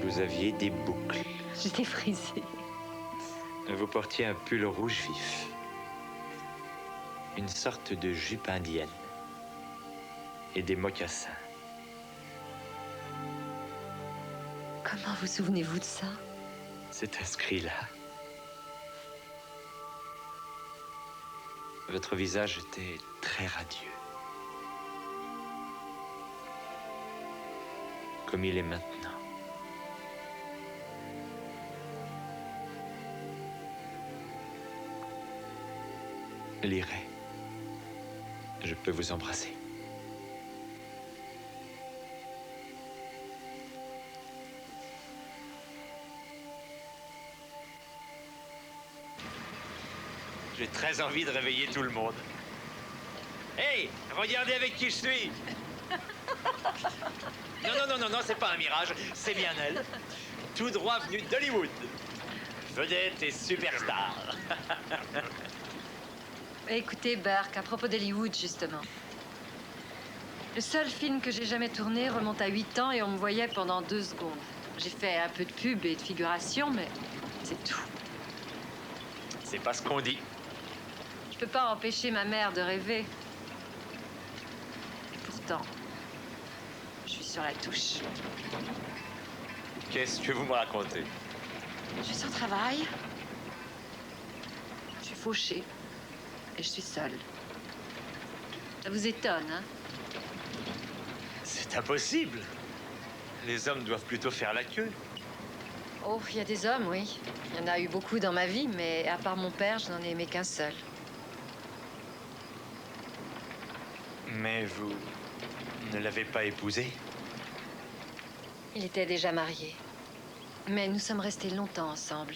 Vous aviez des boucles. J'étais frisée. Vous portiez un pull rouge vif. Une sorte de jupe indienne. Et des mocassins. Comment vous souvenez-vous de ça? C'est inscrit là. Votre visage était très radieux. Comme il est maintenant. Lyre, je peux vous embrasser. J'ai très envie de réveiller tout le monde. Hey, regardez avec qui je suis. Non, c'est pas un mirage, c'est bien elle. Tout droit venu d'Hollywood. Vedette et superstar. Écoutez, Burke, à propos d'Hollywood, justement. Le seul film que j'ai jamais tourné remonte à 8 ans et on me voyait pendant 2 secondes. J'ai fait un peu de pub et de figuration, mais c'est tout. C'est pas ce qu'on dit. Je peux pas empêcher ma mère de rêver. Et pourtant, je suis sur la touche. Qu'est-ce que vous me racontez? Je suis sans travail. Je suis fauchée. Et je suis seule. Ça vous étonne, hein? C'est impossible. Les hommes doivent plutôt faire la queue. Oh, il y a des hommes, oui. Il y en a eu beaucoup dans ma vie, mais à part mon père, je n'en ai aimé qu'un seul. Mais vous ne l'avez pas épousé? Il était déjà marié. Mais nous sommes restés longtemps ensemble.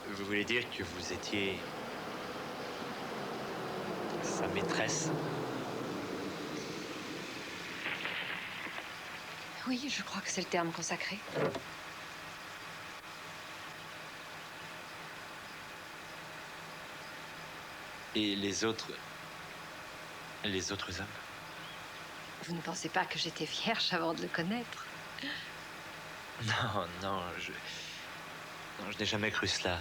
Vous voulez dire que vous étiez sa maîtresse? Oui, je crois que c'est le terme consacré. Et les autres hommes? Vous ne pensez pas que j'étais vierge avant de le connaître? Non, je n'ai jamais cru cela.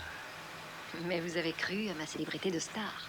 Mais vous avez cru à ma célébrité de star.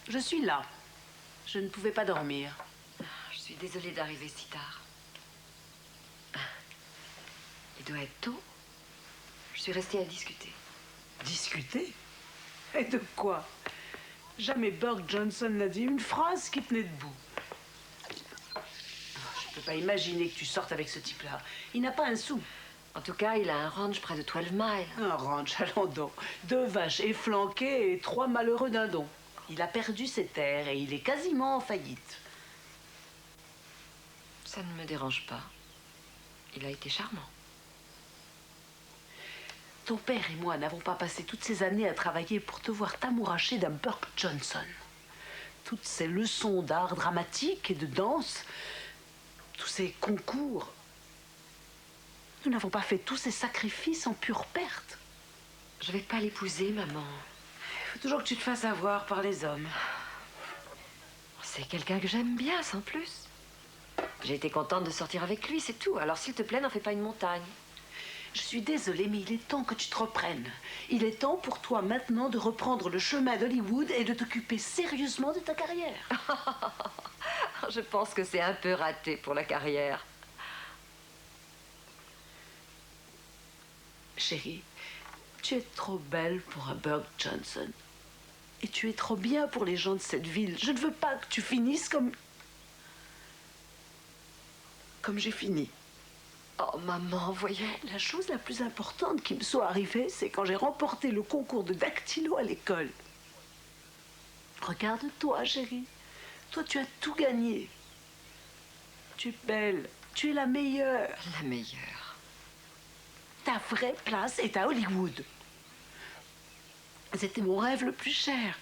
Je suis là. Je ne pouvais pas dormir. Je suis désolée d'arriver si tard. Il doit être tôt. Je suis restée à discuter. Discuter? Et de quoi? Jamais Burke Johnson n'a dit une phrase qui tenait debout. Je ne peux pas imaginer que tu sortes avec ce type-là. Il n'a pas un sou. En tout cas, il a un ranch près de 12 miles. Un ranch, allons donc. 2 vaches efflanquées et 3 malheureux dindons. Il a perdu ses terres et il est quasiment en faillite. Ça ne me dérange pas. Il a été charmant. Ton père et moi n'avons pas passé toutes ces années à travailler pour te voir t'amouracher d'un Burke Johnson. Toutes ces leçons d'art dramatique et de danse, tous ces concours. Nous n'avons pas fait tous ces sacrifices en pure perte. Je vais pas l'épouser, maman. Il faut toujours que tu te fasses avoir par les hommes. C'est quelqu'un que j'aime bien, sans plus. J'ai été contente de sortir avec lui, c'est tout. Alors, s'il te plaît, n'en fais pas une montagne. Je suis désolée, mais il est temps que tu te reprennes. Il est temps pour toi maintenant de reprendre le chemin d'Hollywood et de t'occuper sérieusement de ta carrière. Je pense que c'est un peu raté pour la carrière. Chérie, tu es trop belle pour un Burke Johnson. Et tu es trop bien pour les gens de cette ville. Je ne veux pas que tu finisses comme j'ai fini. Oh, maman, voyons. La chose la plus importante qui me soit arrivée, c'est quand j'ai remporté le concours de dactylo à l'école. Regarde-toi, chérie. Toi, tu as tout gagné. Tu es belle. Tu es la meilleure. La meilleure. Ta vraie place est à Hollywood. C'était mon rêve le plus cher.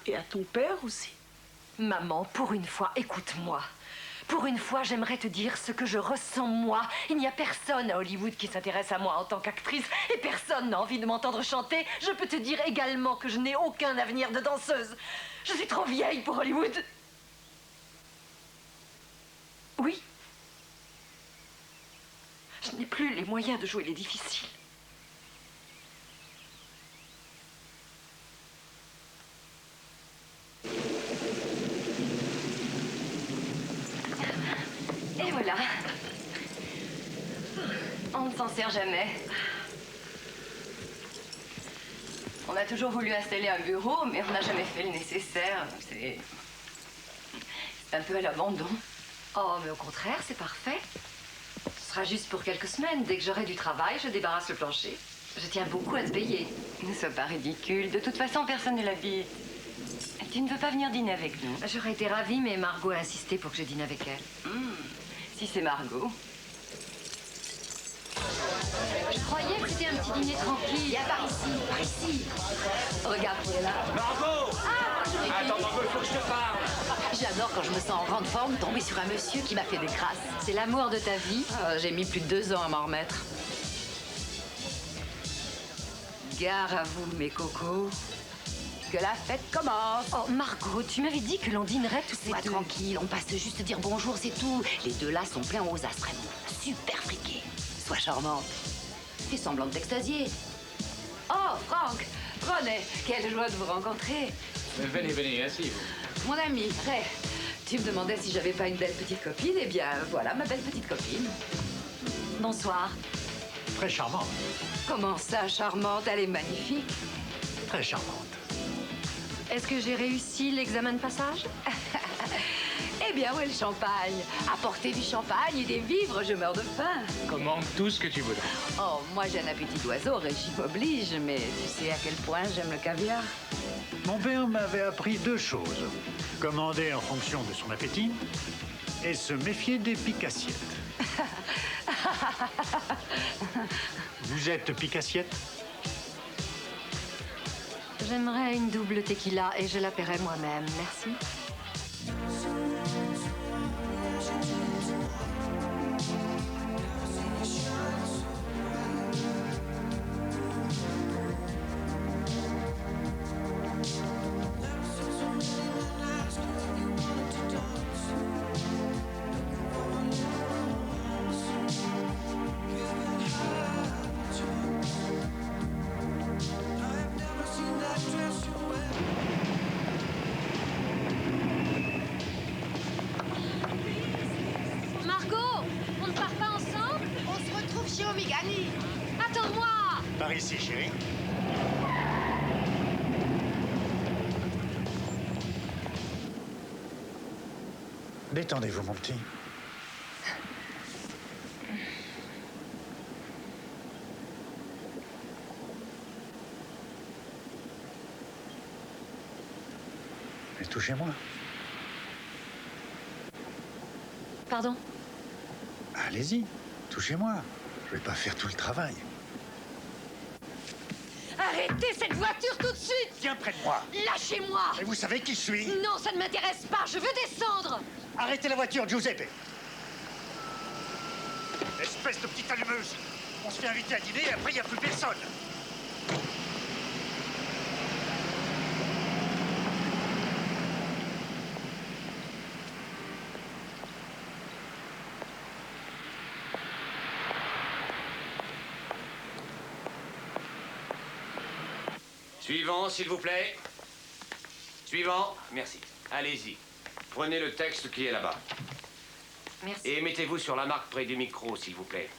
Et à ton père aussi. Maman, pour une fois, écoute-moi. Pour une fois, j'aimerais te dire ce que je ressens moi. Il n'y a personne à Hollywood qui s'intéresse à moi en tant qu'actrice et personne n'a envie de m'entendre chanter. Je peux te dire également que je n'ai aucun avenir de danseuse. Je suis trop vieille pour Hollywood. Oui. Je n'ai plus les moyens de jouer les difficiles. Et voilà. On ne s'en sert jamais. On a toujours voulu installer un bureau, mais on n'a jamais fait le nécessaire. C'est un peu à l'abandon. Oh, mais au contraire, c'est parfait. sera juste pour quelques semaines. Dès que j'aurai du travail, je débarrasse le plancher. Je tiens beaucoup à te payer. Ne sois pas ridicule. De toute façon, personne ne l'habite. Tu ne veux pas venir dîner avec nous? J'aurais été ravie, mais Margot a insisté pour que je dîne avec elle. Si c'est Margot. Je croyais que c'était un petit dîner tranquille. Viens par ici, par ici. Regarde qui est là. Margot! Attends, Margot, il faut que je te parle. J'adore quand je me sens en grande forme tomber sur un monsieur qui m'a fait des crasses. C'est l'amour de ta vie. J'ai mis plus de 2 ans à m'en remettre. Gare à vous, mes cocos. Que la fête commence. Oh, Margot, tu m'avais dit que l'on dînerait tous les deux. Sois tranquille, on passe juste dire bonjour, c'est tout. Les deux là sont pleins aux as, vraiment. Super friqués. Sois charmante. Fais semblant de t'extasier. Oh, Franck, René, quelle joie de vous rencontrer. Venez, venez, asseyez-vous. Mon ami, Ray, tu me demandais si j'avais pas une belle petite copine. Eh bien, voilà ma belle petite copine. Bonsoir. Très charmante. Comment ça, charmante? Elle est magnifique. Très charmante. Est-ce que j'ai réussi l'examen de passage? Eh bien, où est le champagne? Apportez du champagne et des vivres, je meurs de faim. Commande tout ce que tu voudras. Oh, moi j'ai un appétit d'oiseau, régime oblige, mais tu sais à quel point j'aime le caviar. Mon père m'avait appris 2 choses. Commander en fonction de son appétit et se méfier des pique-assiettes. Vous êtes pique-assiette? J'aimerais une double tequila et je la paierai moi-même. Merci. Par ici, chérie. Détendez-vous, mon petit. Et touchez-moi. Pardon? Allez-y, touchez-moi. Je vais pas faire tout le travail. Arrêtez cette voiture tout de suite! Viens près de moi. Lâchez-moi! Et vous savez qui je suis? Non, ça ne m'intéresse pas, je veux descendre! Arrêtez la voiture, Giuseppe. Espèce de petite allumeuse. On se fait inviter à dîner et après il n'y a plus personne. Suivant, s'il vous plaît. Suivant. Merci. Allez-y. Prenez le texte qui est là-bas. Merci. Et mettez-vous sur la marque près du micro, s'il vous plaît.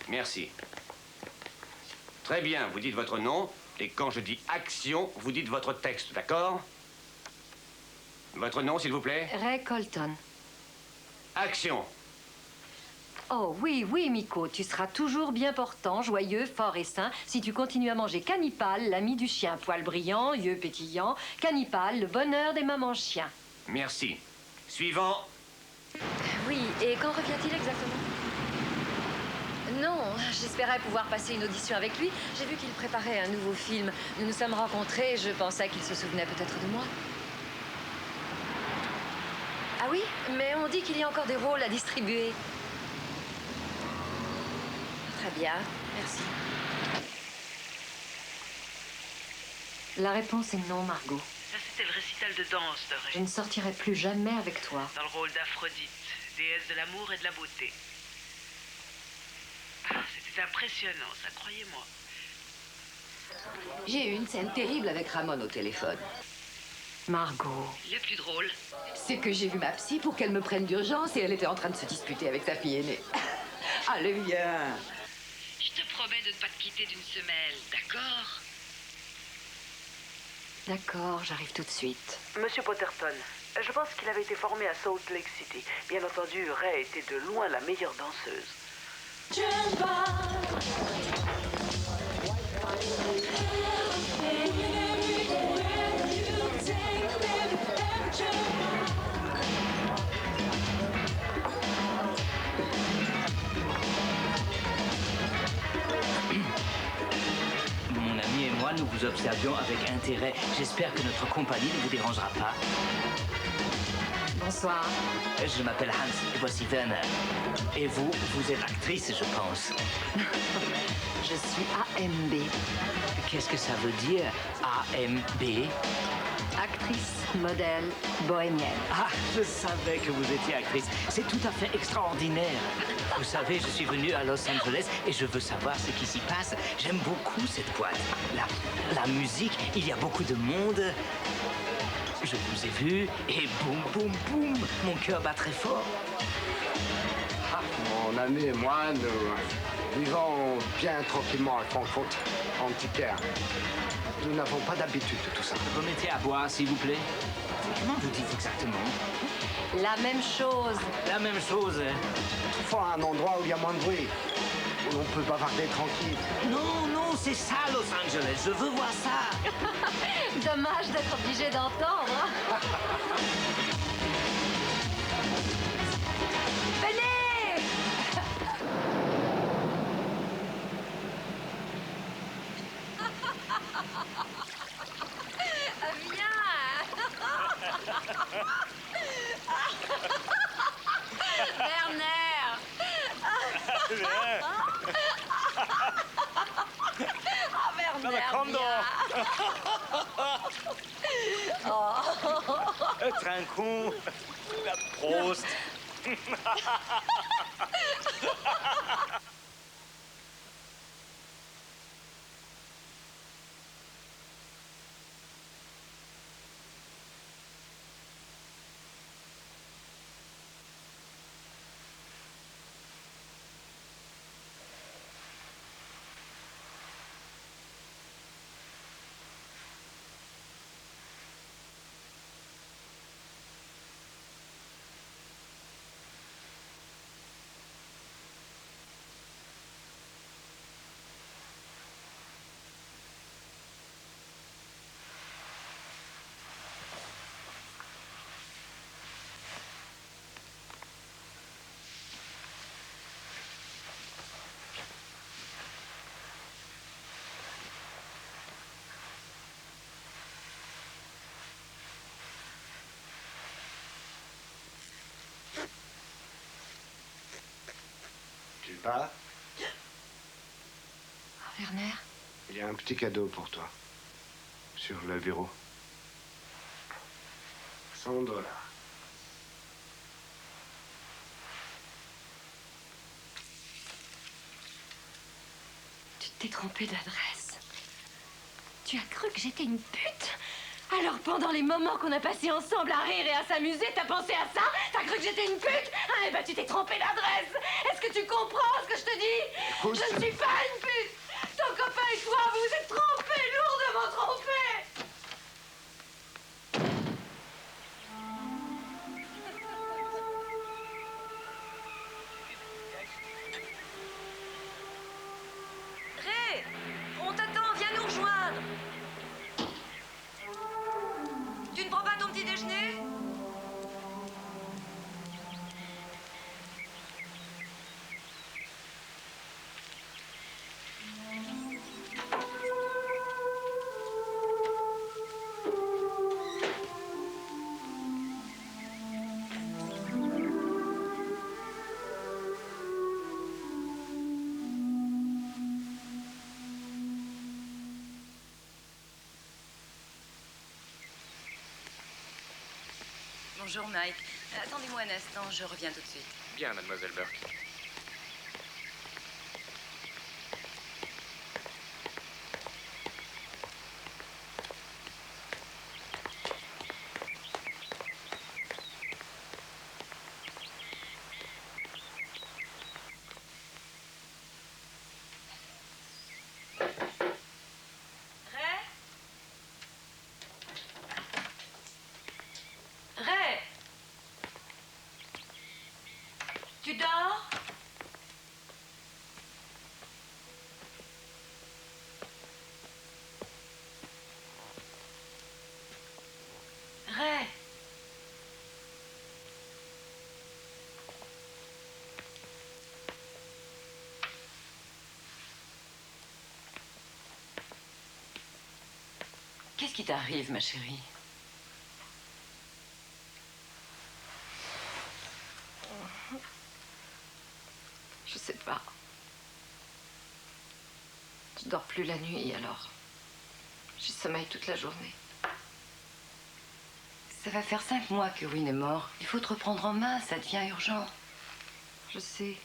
Merci. Très bien, vous dites votre nom, et quand je dis action, vous dites votre texte, d'accord? Votre nom, s'il vous plaît? Ray Colton. Action. Oh oui, oui, Miko, tu seras toujours bien portant, joyeux, fort et sain si tu continues à manger Cannibal, l'ami du chien, poil brillant, yeux pétillants. Cannibal, le bonheur des mamans chiens. Merci. Suivant. Oui, et quand revient-il exactement? Non, j'espérais pouvoir passer une audition avec lui. J'ai vu qu'il préparait un nouveau film. Nous nous sommes rencontrés, je pensais qu'il se souvenait peut-être de moi. Ah oui, mais on dit qu'il y a encore des rôles à distribuer. Très bien, merci. La réponse est non, Margot. Ça, c'était le récital de danse de Ray. Je ne sortirai plus jamais avec toi. Dans le rôle d'Aphrodite, déesse de l'amour et de la beauté. Ah, c'était impressionnant, ça, croyez-moi. J'ai eu une scène terrible avec Ramon au téléphone. Margot. Le plus drôle, c'est que j'ai vu ma psy pour qu'elle me prenne d'urgence et elle était en train de se disputer avec sa fille aînée. Allez, viens. Je te promets de ne pas te quitter d'une semelle, d'accord? D'accord, j'arrive tout de suite. Monsieur Potterton, je pense qu'il avait été formé à Salt Lake City. Bien entendu, Ray était de loin la meilleure danseuse. Mon ami et moi, nous vous observions avec intérêt. J'espère que notre compagnie ne vous dérangera pas. Bonsoir. Je m'appelle Hans et voici Werner. Et vous, vous êtes actrice, je pense. Je suis AMB. Qu'est-ce que ça veut dire, AMB? Actrice, modèle, bohémienne. Ah, je savais que vous étiez actrice. C'est tout à fait extraordinaire. Vous savez, je suis venu à Los Angeles et je veux savoir ce qui s'y passe. J'aime beaucoup cette boîte. La musique, il y a beaucoup de monde. Je vous ai vu et boum, boum, boum, mon cœur bat très fort. Ah, mon ami et moi, nous vivons bien tranquillement à Francfort, en petit cœur. Nous n'avons pas d'habitude de tout ça. Vous mettez à boire, s'il vous plaît. Comment vous dites exactement? La même chose. La même chose. Toutefois, un endroit où il y a moins de bruit, où l'on peut bavarder tranquille. Non, non, c'est ça, Los Angeles. Je veux voir ça. Dommage d'être obligé d'entendre. Venez! Werner! Oh, Werner! Non, mais comme donc! Être un con! La Prost! Tu pars? Werner? Il y a un petit cadeau pour toi. Sur le bureau. $100. Tu t'es trompé d'adresse. Tu as cru que j'étais une pute? Alors pendant les moments qu'on a passés ensemble à rire et à s'amuser, t'as pensé à ça? T'as cru que j'étais une pute? Ah, eh ben tu t'es trompé d'adresse. Est-ce que tu comprends ce que je te dis? Écoute, je ne suis pas une pute. Ton copain et toi, vous vous êtes trompés, lourdement trompés. Ray, on t'attend, viens nous rejoindre. Tu ne prends pas ton petit déjeuner? Bonjour Mike. Attendez-moi un instant, je reviens tout de suite. Bien, mademoiselle Burke. Ray! Tu dors? Qu'est-ce qui t'arrive, ma chérie? Je sais pas. Je dors plus la nuit, alors j'ai sommeil toute la journée. Ça va faire 5 mois que Win est mort. Il faut te reprendre en main, ça devient urgent. Je sais.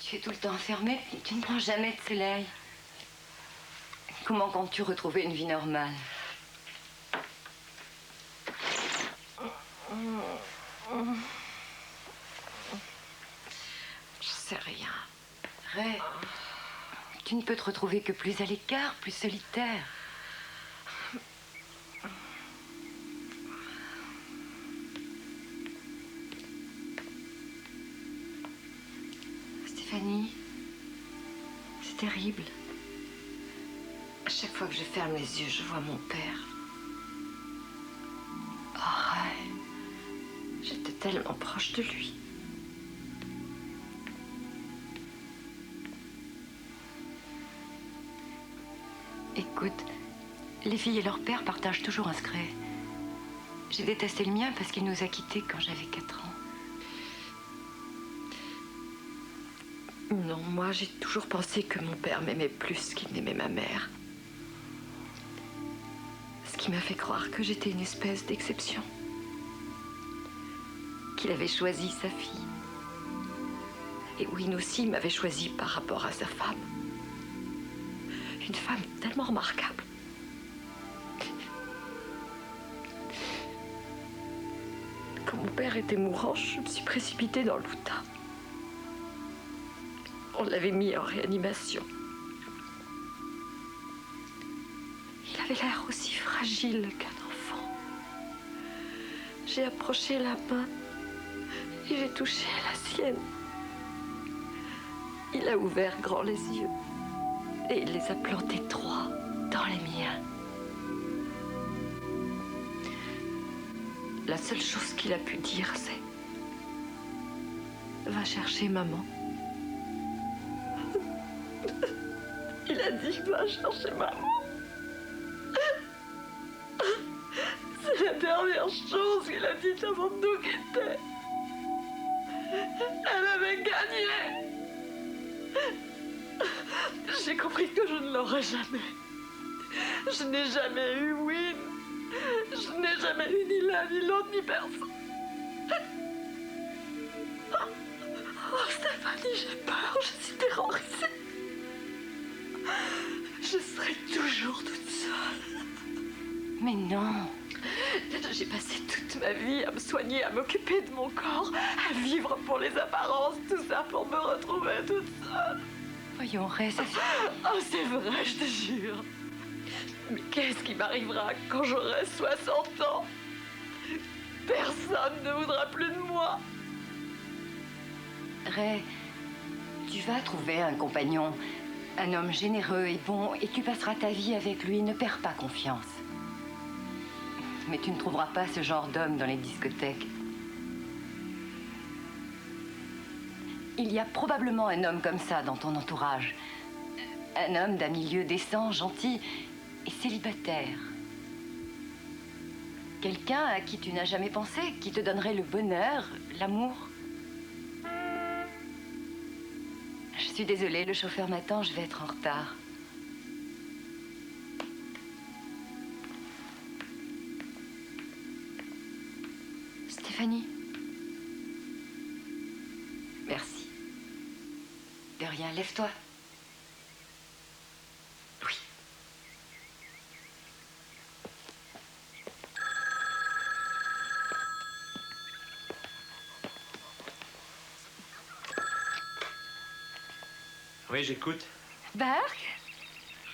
Tu es tout le temps enfermée, tu ne prends jamais de soleil. Comment comptes-tu retrouver une vie normale? Je sais rien. Ray, tu ne peux te retrouver que plus à l'écart, plus solitaire. Stéphanie, c'est terrible. À chaque fois que je ferme les yeux, je vois mon père. Oh, Ray, j'étais tellement proche de lui. Écoute, les filles et leur père partagent toujours un secret. J'ai détesté le mien parce qu'il nous a quittés quand j'avais 4 ans. Non, moi, j'ai toujours pensé que mon père m'aimait plus qu'il n'aimait ma mère. Ce qui m'a fait croire que j'étais une espèce d'exception. Qu'il avait choisi sa fille. Et Win aussi m'avait choisi par rapport à sa femme. Une femme tellement remarquable. Quand mon père était mourant, je me suis précipitée dans l'Utah. On l'avait mis en réanimation. Il avait l'air aussi fragile qu'un enfant. J'ai approché la main et j'ai touché la sienne. Il a ouvert grand les yeux et il les a plantés droit dans les miens. La seule chose qu'il a pu dire, c'est « Va chercher maman ». Il a dit « Va chercher maman ». C'est la dernière chose qu'il a dit avant de nous quitter. Elle avait gagné. J'ai compris que je ne l'aurais jamais. Je n'ai jamais eu Win. Je n'ai jamais eu ni l'un, ni l'autre, ni personne. Oh, Stéphanie, j'ai peur. Je suis terrorisée. Je serai toujours toute seule. Mais non. J'ai passé toute ma vie à me soigner, à m'occuper de mon corps, à vivre pour les apparences, tout ça pour me retrouver toute seule. Voyons, Ray, ça fait... Oh, c'est vrai, je te jure. Mais qu'est-ce qui m'arrivera quand j'aurai 60 ans? Personne ne voudra plus de moi. Ray, tu vas trouver un compagnon, un homme généreux et bon, et tu passeras ta vie avec lui. Ne perds pas confiance. Mais tu ne trouveras pas ce genre d'homme dans les discothèques. Il y a probablement un homme comme ça dans ton entourage. Un homme d'un milieu décent, gentil et célibataire. Quelqu'un à qui tu n'as jamais pensé, qui te donnerait le bonheur, l'amour. Je suis désolée, le chauffeur m'attend, je vais être en retard. Stéphanie. Merci. De rien, lève-toi. Oui. Oui, j'écoute. Burke?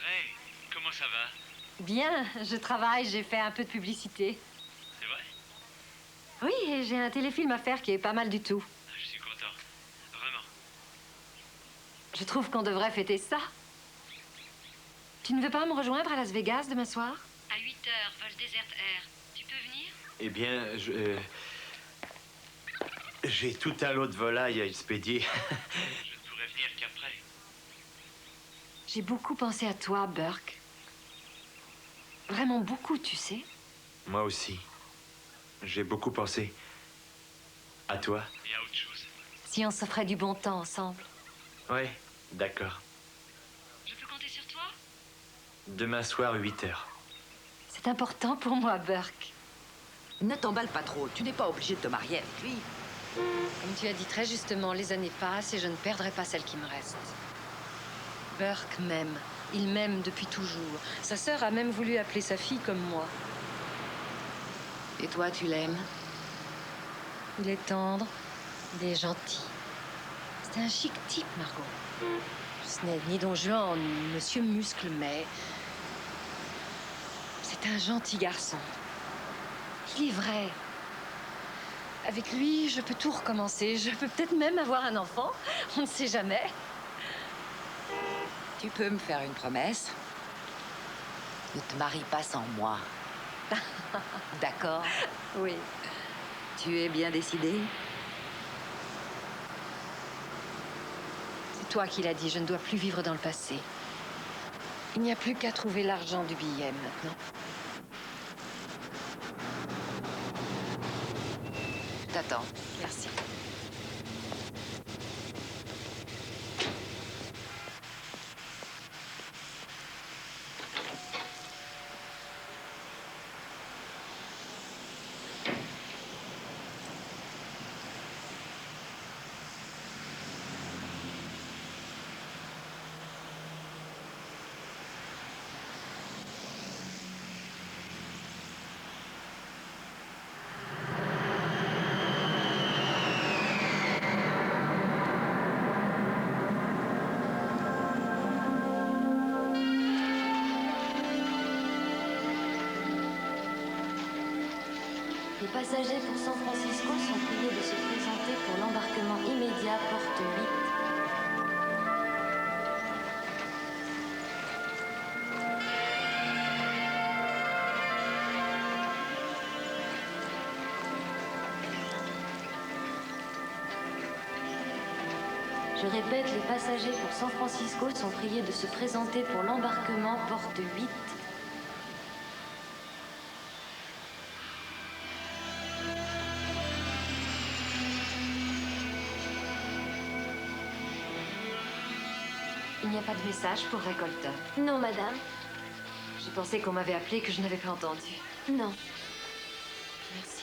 Ray, comment ça va? Bien, je travaille, j'ai fait un peu de publicité. C'est vrai? Oui, et j'ai un téléfilm à faire qui est pas mal du tout. Je suis content. Vraiment. Je trouve qu'on devrait fêter ça. Tu ne veux pas me rejoindre à Las Vegas demain soir? À 8h, vol Desert Air. Tu peux venir? Eh bien, j'ai tout un lot de volailles à expédier. Je ne pourrai venir qu'après. J'ai beaucoup pensé à toi, Burke. vraiment beaucoup, tu sais. Moi aussi. J'ai beaucoup pensé à toi. Et à autre chose. Si on se ferait du bon temps ensemble. Ouais, d'accord. Je peux compter sur toi? Demain soir, 8h. C'est important pour moi, Burke. Ne t'emballe pas trop. Tu n'es pas obligé de te marier avec lui. Comme tu as dit très justement, les années passent et je ne perdrai pas celle qui me reste. Burke m'aime. Il m'aime depuis toujours. Sa sœur a même voulu appeler sa fille comme moi. Et toi, tu l'aimes? Il est tendre, il est gentil. C'est un chic type, Margot. Ce n'est ni Don Juan, ni Monsieur Muscle, mais... c'est un gentil garçon. Il est vrai. Avec lui, je peux tout recommencer. Je peux peut-être même avoir un enfant. On ne sait jamais. Tu peux me faire une promesse? Ne te marie pas sans moi. D'accord? Oui. Tu es bien décidé? C'est toi qui l'as dit, je ne dois plus vivre dans le passé. Il n'y a plus qu'à trouver l'argent du billet maintenant. Je t'attends. Merci. Les passagers pour San Francisco sont priés de se présenter pour l'embarquement immédiat porte 8. Je répète, les passagers pour San Francisco sont priés de se présenter pour l'embarquement porte 8. Il n'y a pas de message pour récolteur. Non, madame. J'ai pensé qu'on m'avait appelé et que je n'avais pas entendu. Non. Merci.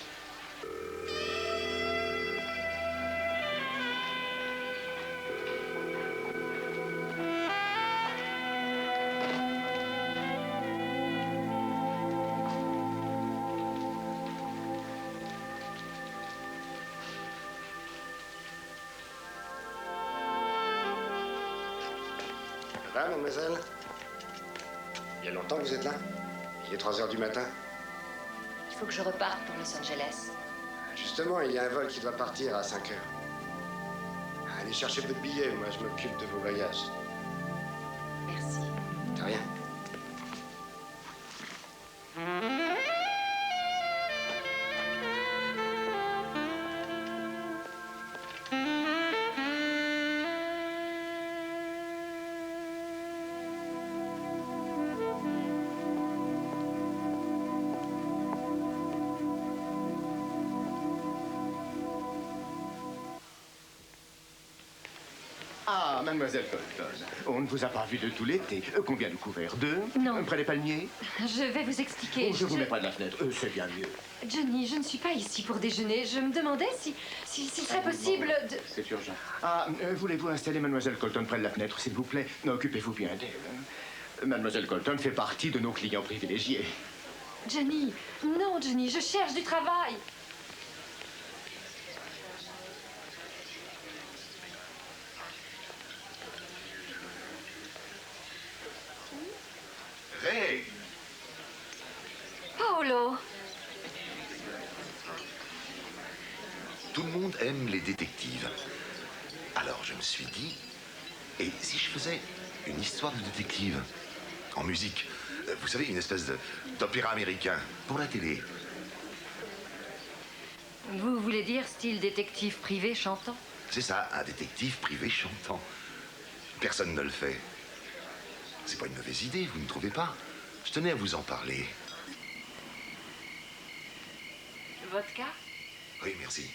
Ça va, mademoiselle? Il y a longtemps que vous êtes là? Il est 3 heures du matin. Il faut que je reparte pour Los Angeles. Justement, il y a un vol qui doit partir à 5 heures. Allez chercher votre billet, moi je m'occupe de vos bagages. Merci. De rien. Ah, mademoiselle Colton, on ne vous a pas vu de tout l'été. Combien de couverts? 2? Non. Près des palmiers? Je vais vous expliquer. Oh, je vous mets pas de la fenêtre, c'est bien mieux. Johnny, je ne suis pas ici pour déjeuner. Je me demandais s'il serait possible de... C'est urgent. Ah, voulez-vous installer mademoiselle Colton près de la fenêtre, s'il vous plaît? Non, occupez-vous bien d'elle. Mademoiselle Colton fait partie de nos clients privilégiés. Johnny, non, Johnny, je cherche du travail. Ray! Paolo! Tout le monde aime les détectives. Alors je me suis dit, et si je faisais une histoire de détective en musique? Vous savez, une espèce d'opéra américain pour la télé. Vous voulez dire style détective privé chantant? C'est ça, un détective privé chantant. Personne ne le fait. C'est pas une mauvaise idée, vous ne trouvez pas? Je tenais à vous en parler. Vodka? Oui, merci.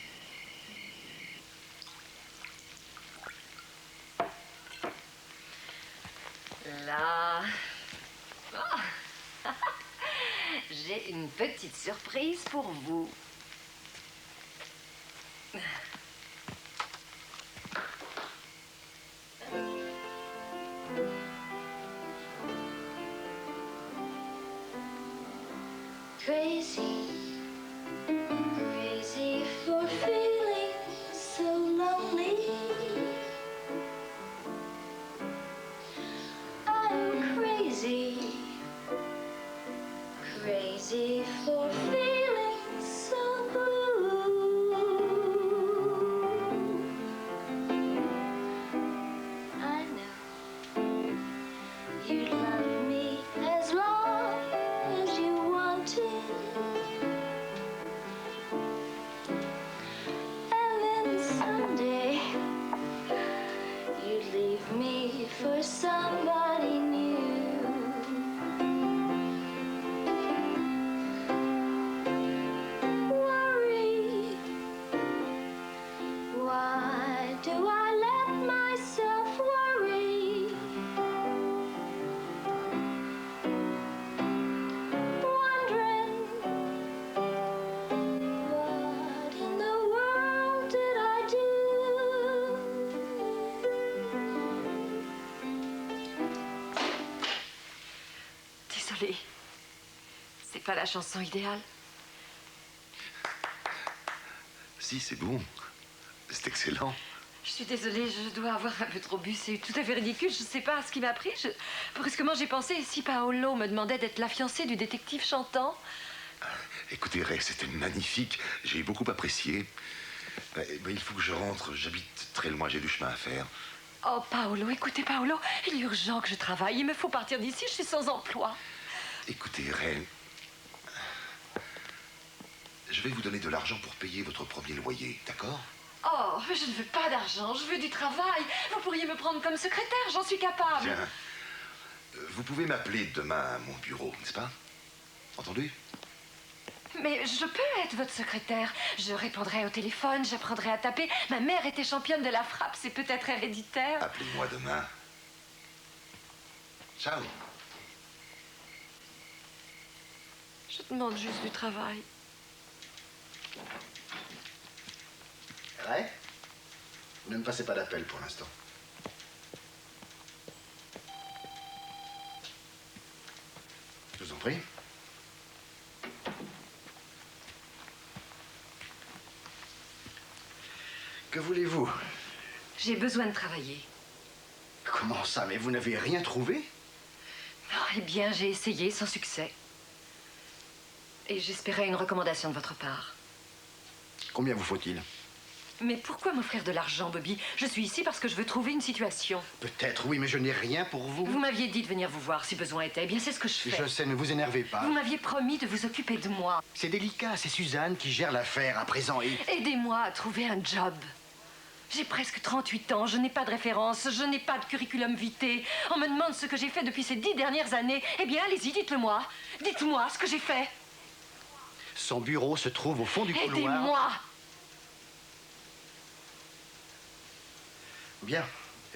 Là... Oh. J'ai une petite surprise pour vous. Crazy, crazy for feeling so lonely. I'm crazy, crazy for feeling so blue. I know you'd love me as long as you wanted. And then someday you'd leave me for somebody new. Worry, why do I let myself worry? Wondering, what in the world did I do? Désolée. C'est pas la chanson idéale. Si, c'est bon. C'est excellent. Je suis désolée, je dois avoir un peu trop bu. C'est tout à fait ridicule. Je sais pas ce qui m'a pris. Brusquement, j'ai pensé, si Paolo me demandait d'être la fiancée du détective chantant. Écoutez, Ray, c'était magnifique. J'ai beaucoup apprécié. Mais il faut que je rentre. J'habite très loin, j'ai du chemin à faire. Oh, Paolo, écoutez, Paolo, il est urgent que je travaille. Il me faut partir d'ici, je suis sans emploi. Écoutez, Ray, je vais vous donner de l'argent pour payer votre premier loyer, d'accord? Oh, je ne veux pas d'argent, je veux du travail. Vous pourriez me prendre comme secrétaire, j'en suis capable. Tiens, vous pouvez m'appeler demain à mon bureau, n'est-ce pas? Entendu? Mais je peux être votre secrétaire. Je répondrai au téléphone, j'apprendrai à taper. Ma mère était championne de la frappe, c'est peut-être héréditaire. Appelez-moi demain. Ciao. Je demande juste du travail. Ray, ne me passez pas d'appel pour l'instant. Je vous en prie. Que voulez-vous? J'ai besoin de travailler. Comment ça? Mais vous n'avez rien trouvé? Oh, eh bien, j'ai essayé sans succès. Et j'espérais une recommandation de votre part. Combien vous faut-il? Mais pourquoi m'offrir de l'argent, Bobby? Je suis ici parce que je veux trouver une situation. Peut-être, oui, mais je n'ai rien pour vous. Vous m'aviez dit de venir vous voir si besoin était. Eh bien, c'est ce que je fais. Je sais, ne vous énervez pas. Vous m'aviez promis de vous occuper de moi. C'est délicat, c'est Suzanne qui gère l'affaire à présent et... Aidez-moi à trouver un job. J'ai presque 38 ans, je n'ai pas de référence, je n'ai pas de curriculum vitae. On me demande ce que j'ai fait depuis ces 10 dernières années. Eh bien, allez-y, dites-le-moi. Dites-moi ce que j'ai fait. Son bureau se trouve au fond du couloir. Aidez-moi. Bien,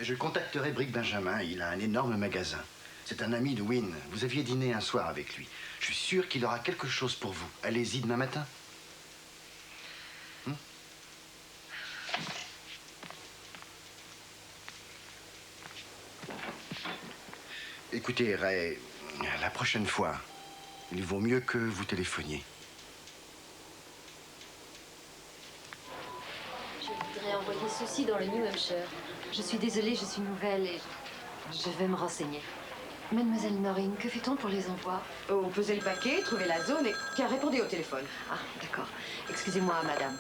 je contacterai Brick Benjamin, il a un énorme magasin. C'est un ami de Wynne, vous aviez dîné un soir avec lui. Je suis sûr qu'il aura quelque chose pour vous. Allez-y demain matin. Écoutez, Ray, la prochaine fois, il vaut mieux que vous téléphoniez. Je voudrais envoyer ceci dans le New Hampshire. Je suis désolée, je suis nouvelle et je vais me renseigner. Mademoiselle Norring, que fait-on pour les envois? Oh, pesez le paquet, trouvez la zone et... Tiens, répondez au téléphone. Ah, d'accord. Excusez-moi, madame.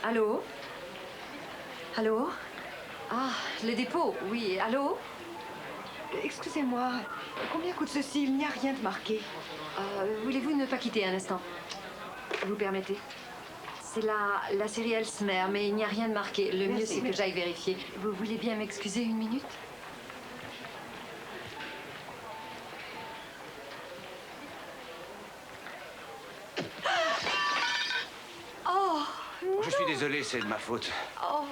Allô? Allô? Ah, le dépôt, oui. Allô? Excusez-moi, combien coûte ceci? Il n'y a rien de marqué. Voulez-vous ne pas quitter un instant? Vous permettez? C'est la série Elsmer, mais il n'y a rien de marqué. Le mieux, c'est que j'aille vérifier. Vous voulez bien m'excuser une minute? suis désolé, c'est de ma faute. Oh,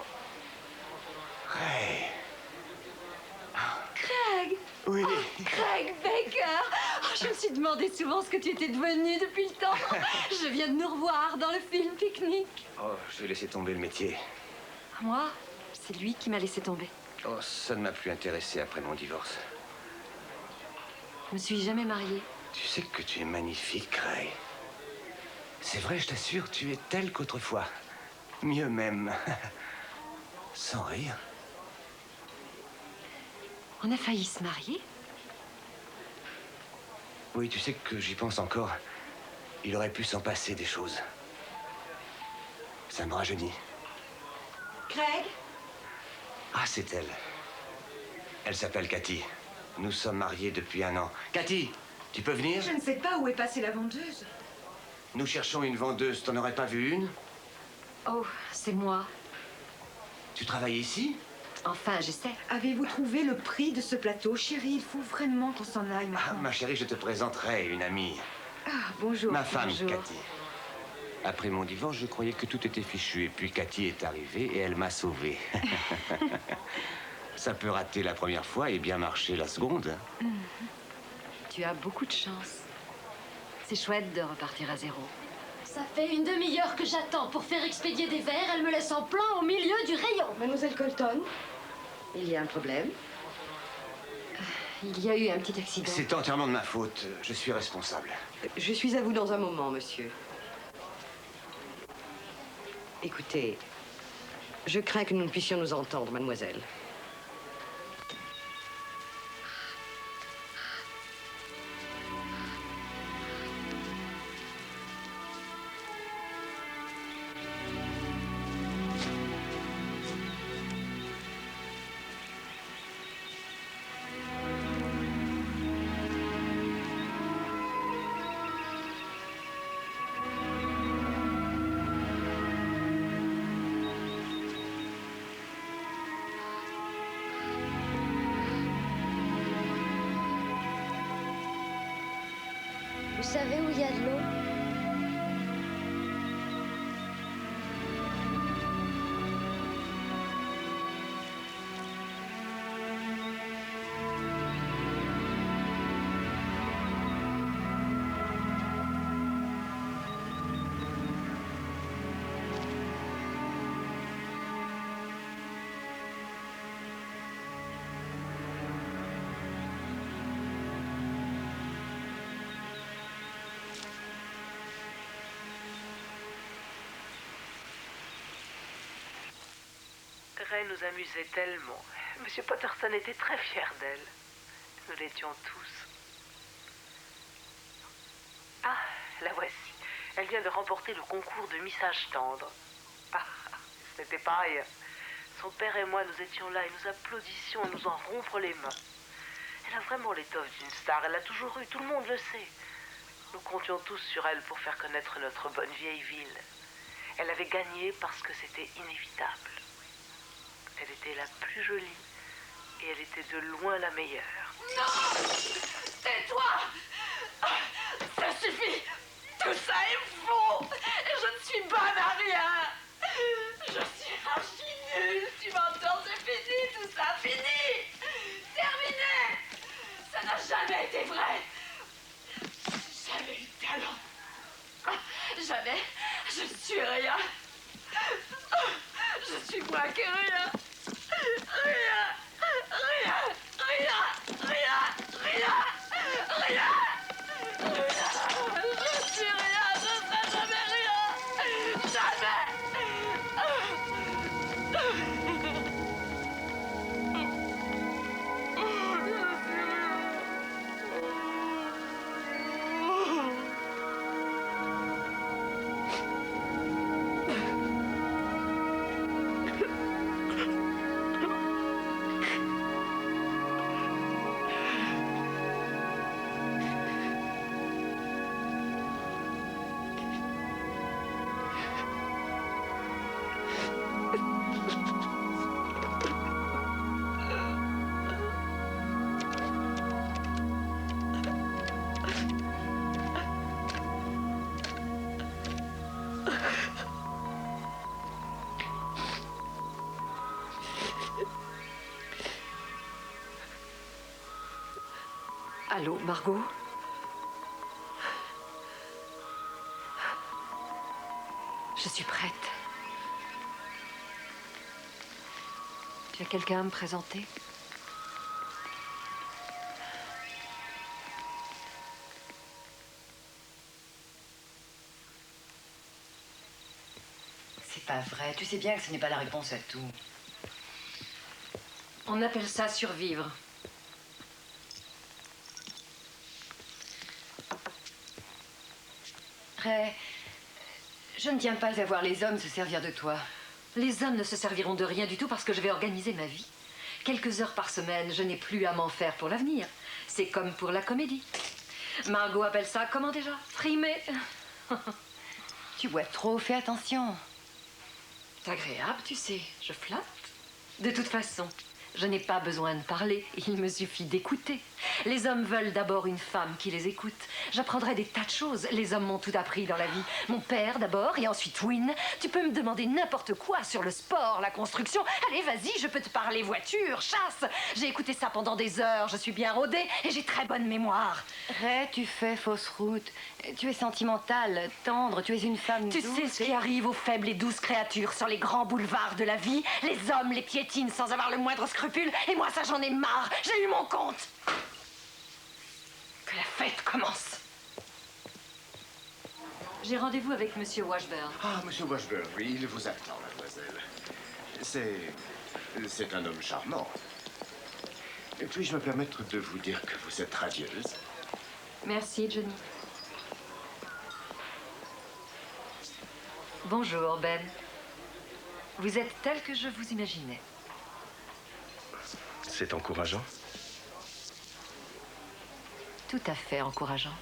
Ray. Craig. Oui. Oh, Craig Baker. Oh, je me suis demandé souvent ce que tu étais devenu depuis le temps. Je viens de nous revoir dans le film Picnic. Oh, j'ai laissé tomber le métier. Moi, c'est lui qui m'a laissé tomber. Oh, ça ne m'a plus intéressé après mon divorce. Je me suis jamais mariée. Tu sais que tu es magnifique, Ray. C'est vrai, je t'assure, tu es telle qu'autrefois. Mieux même. Sans rire. On a failli se marier. Oui, tu sais que j'y pense encore. Il aurait pu s'en passer des choses. Ça me rajeunit. Craig? Ah, c'est elle. Elle s'appelle Cathy. Nous sommes mariés depuis 1 an. Cathy, tu peux venir? Je ne sais pas où est passée la vendeuse. Nous cherchons une vendeuse. T'en aurais pas vu une? Oh, c'est moi. Tu travailles ici? Enfin, j'essaie. Avez-vous trouvé le prix de ce plateau, chérie? Il faut vraiment qu'on s'en aille Ah, maintenant. ma chérie, je te présenterai une amie. Ah, bonjour. Ma femme, bonjour. Cathy. Après mon divorce, je croyais que tout était fichu. Et puis Cathy est arrivée et elle m'a sauvé. Ça peut rater la première fois et bien marcher la seconde. Tu as beaucoup de chance. C'est chouette de repartir à zéro. Ça fait une demi-heure que j'attends pour faire expédier des verres. Elle me laisse en plan au milieu du rayon. Mademoiselle Colton, il y a un problème? Il y a eu un petit accident. C'est entièrement de ma faute. Je suis responsable. Je suis à vous dans un moment, monsieur. Écoutez, je crains que nous ne puissions nous entendre, mademoiselle. Vous savez où il y a de l'eau? Ray nous amusait tellement. Monsieur Potterson était très fier d'elle. Nous l'étions tous. Ah, la voici. Elle vient de remporter le concours de missage tendre. Ah, ce n'était pas rien. Son père et moi, nous étions là et nous applaudissions à nous en rompre les mains. Elle a vraiment l'étoffe d'une star. Elle l'a toujours eu, tout le monde le sait. Nous comptions tous sur elle pour faire connaître notre bonne vieille ville. Elle avait gagné parce que c'était inévitable. Elle était la plus jolie et elle était de loin la meilleure. Non! Tais-toi! Ça suffit! Tout ça est faux! Je ne suis bonne à rien! Je suis archi nulle! Tu m'entends? C'est fini! Tout ça fini! Terminé! Ça n'a jamais été vrai! Jamais eu de talent! Jamais! Je ne suis rien! Je suis moins que rien! Rien! Rien! Rien! Rien! Rien! Rien! Je suis rien! Je serai jamais rien! Jamais! Margot? Je suis prête. Tu as quelqu'un à me présenter? C'est pas vrai. Tu sais bien que ce n'est pas la réponse à tout. On appelle ça survivre. Ray, je ne tiens pas à voir les hommes se servir de toi. Les hommes ne se serviront de rien du tout parce que je vais organiser ma vie. Quelques heures par semaine, je n'ai plus à m'en faire pour l'avenir. C'est comme pour la comédie. Margot appelle ça comment déjà? Frimer. Tu bois trop, fais attention. C'est agréable, tu sais, je flatte. De toute façon, je n'ai pas besoin de parler, il me suffit d'écouter. Les hommes veulent d'abord une femme qui les écoute. J'apprendrai des tas de choses. Les hommes m'ont tout appris dans la vie. Mon père d'abord, et ensuite Win. Tu peux me demander n'importe quoi sur le sport, la construction. Allez, vas-y, je peux te parler voiture, chasse. J'ai écouté ça pendant des heures, je suis bien rodée et j'ai très bonne mémoire. Ray, tu fais fausse route. Tu es sentimentale, tendre, tu es une femme Tu douce. sais ce qui arrive aux faibles et douces créatures sur les grands boulevards de la vie? Les hommes les piétinent sans avoir le moindre scrupule. Et moi, ça, j'en ai marre. J'ai eu mon compte. Que la fête commence. J'ai rendez-vous avec Monsieur Washburn. Ah, Monsieur Washburn, oui, il vous attend, mademoiselle. C'est un homme charmant. Et puis-je me permettre de vous dire que vous êtes radieuse? Merci, Johnny. Bonjour, Ben. Vous êtes tel que je vous imaginais. C'est encourageant. Tout à fait encourageant.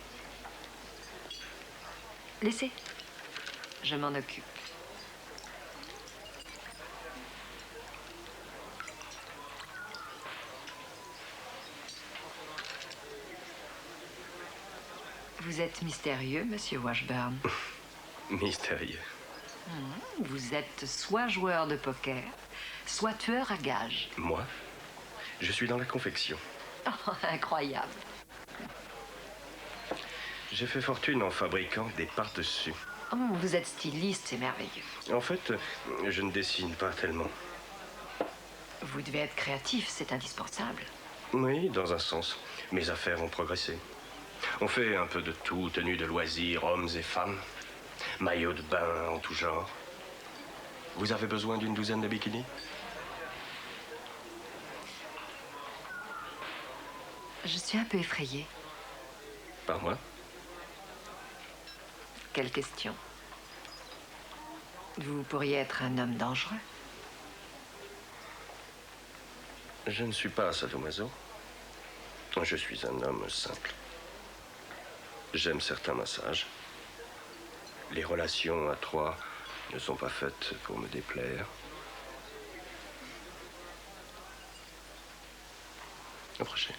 Laissez. Je m'en occupe. Vous êtes mystérieux, Monsieur Washburn. Mystérieux. Vous êtes soit joueur de poker, soit tueur à gages. Moi, je suis dans la confection. Oh, incroyable. J'ai fait fortune en fabriquant des pare-dessus. Oh, vous êtes styliste, c'est merveilleux. En fait, je ne dessine pas tellement. Vous devez être créatif, c'est indispensable. Oui, dans un sens. Mes affaires ont progressé. On fait un peu de tout, tenues de loisirs, hommes et femmes. Maillots de bain en tout genre. Vous avez besoin d'une douzaine de bikinis? Je suis un peu effrayée. Par moi? Quelle question? Vous pourriez être un homme dangereux. Je ne suis pas sadomaso. Je suis un homme simple. J'aime certains massages. Les relations à trois ne sont pas faites pour me déplaire. Approchez.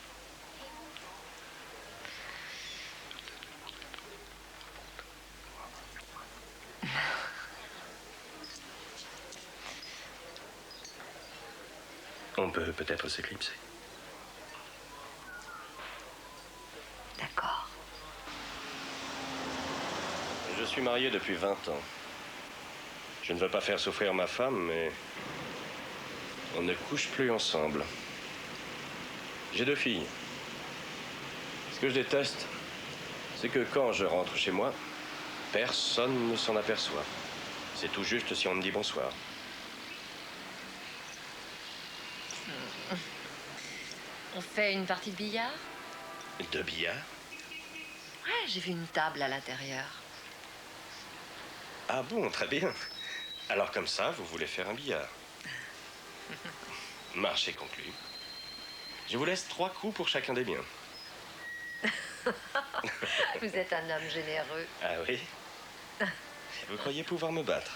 On peut peut-être s'éclipser. D'accord. Je suis marié depuis 20 ans. Je ne veux pas faire souffrir ma femme, mais on ne couche plus ensemble. J'ai 2 filles. Ce que je déteste, c'est que quand je rentre chez moi, personne ne s'en aperçoit. C'est tout juste si on me dit bonsoir. On fait une partie de billard? De billard? Ouais, j'ai vu une table à l'intérieur. Ah bon, très bien. Alors comme ça, vous voulez faire un billard? Marché conclu. Je vous laisse 3 coups pour chacun des miens. Vous êtes un homme généreux. Ah oui? Vous croyez pouvoir me battre?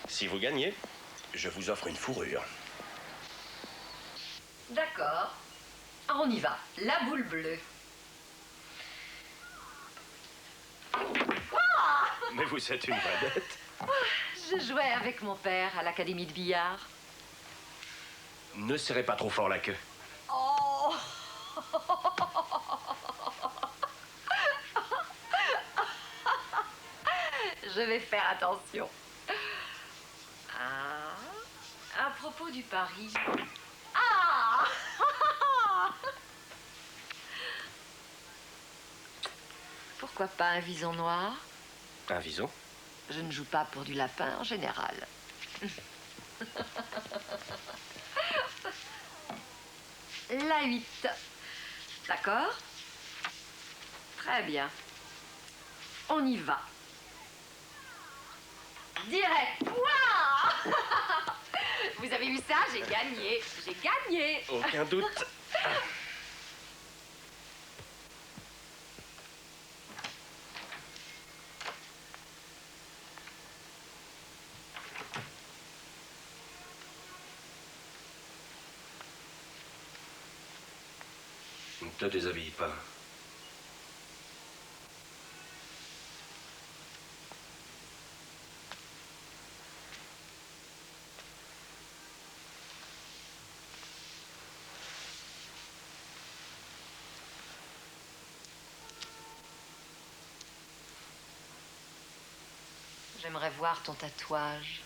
Si vous gagnez, je vous offre une fourrure. D'accord. On y va. La boule bleue. Mais vous êtes une vedette. Je jouais avec mon père à l'académie de billard. Ne serrez pas trop fort la queue. Oh. Je vais faire attention. Ah, à propos du pari. Ah. Pourquoi pas un vison noir? Un vison? Je ne joue pas pour du lapin en général. La 8. D'accord? Très bien. On y va. Direct. Ouah. Vous avez vu ça? J'ai gagné. J'ai gagné. Aucun doute. Ne te déshabille pas. J'aimerais voir ton tatouage.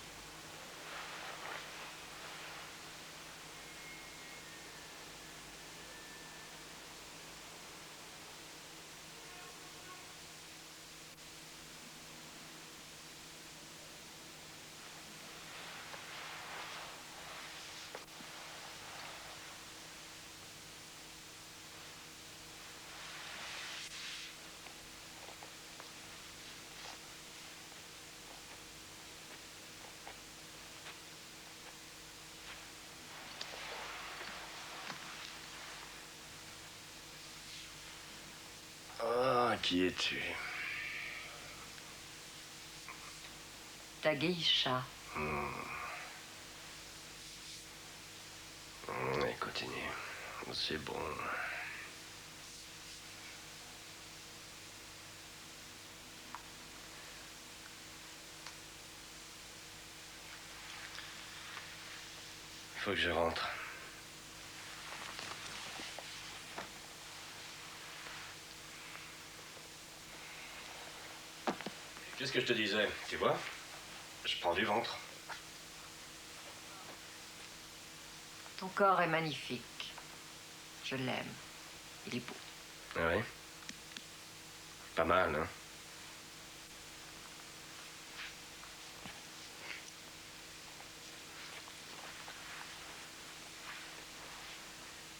Ah, qui es-tu? Ta geisha. Et continue. C'est bon. Il faut que je rentre. Qu'est-ce que je te disais? Tu vois? Je prends du ventre. Ton corps est magnifique. Je l'aime. Il est beau. Ah oui? Pas mal, hein?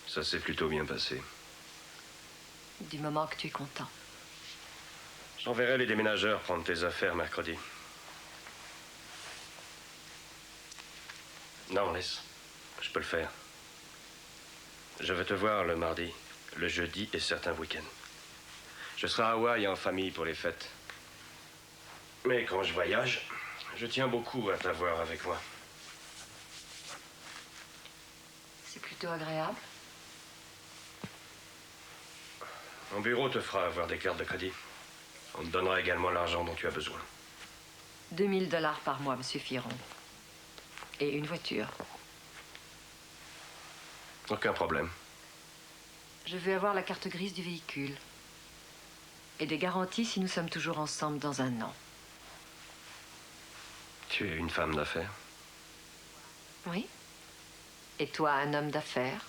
Ça s'est plutôt bien passé. Du moment que tu es content. J'enverrai les déménageurs prendre tes affaires mercredi. Non, laisse. Je peux le faire. Je vais te voir le mardi, le jeudi et certains week-ends. Je serai à Hawaï en famille pour les fêtes. Mais quand je voyage, je tiens beaucoup à t'avoir avec moi. C'est plutôt agréable. Mon bureau te fera avoir des cartes de crédit. On te donnera également l'argent dont tu as besoin. 2000 $ par mois, monsieur Firon. Et une voiture. Aucun problème. Je veux avoir la carte grise du véhicule. Et des garanties si nous sommes toujours ensemble dans un an. Tu es une femme d'affaires? Oui. Et toi, un homme d'affaires?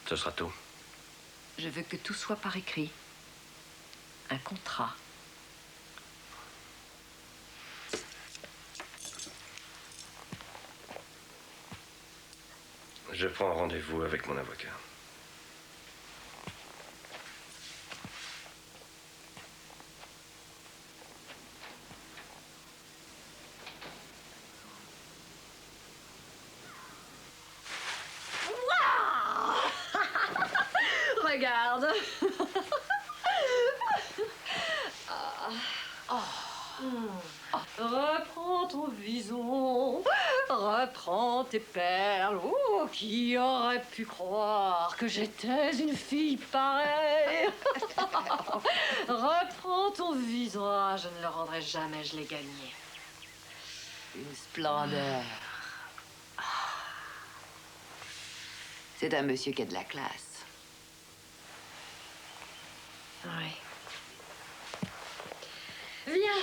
Ce sera tout. Je veux que tout soit par écrit. Un contrat. Je prends rendez-vous avec mon avocat. Regarde. Reprends ton vison, reprends tes perles. Oh, qui aurait pu croire que j'étais une fille pareille? Reprends ton vison. Ah, je ne le rendrai jamais, je l'ai gagné. Une splendeur. C'est un monsieur qui a de la classe. Oui. Viens.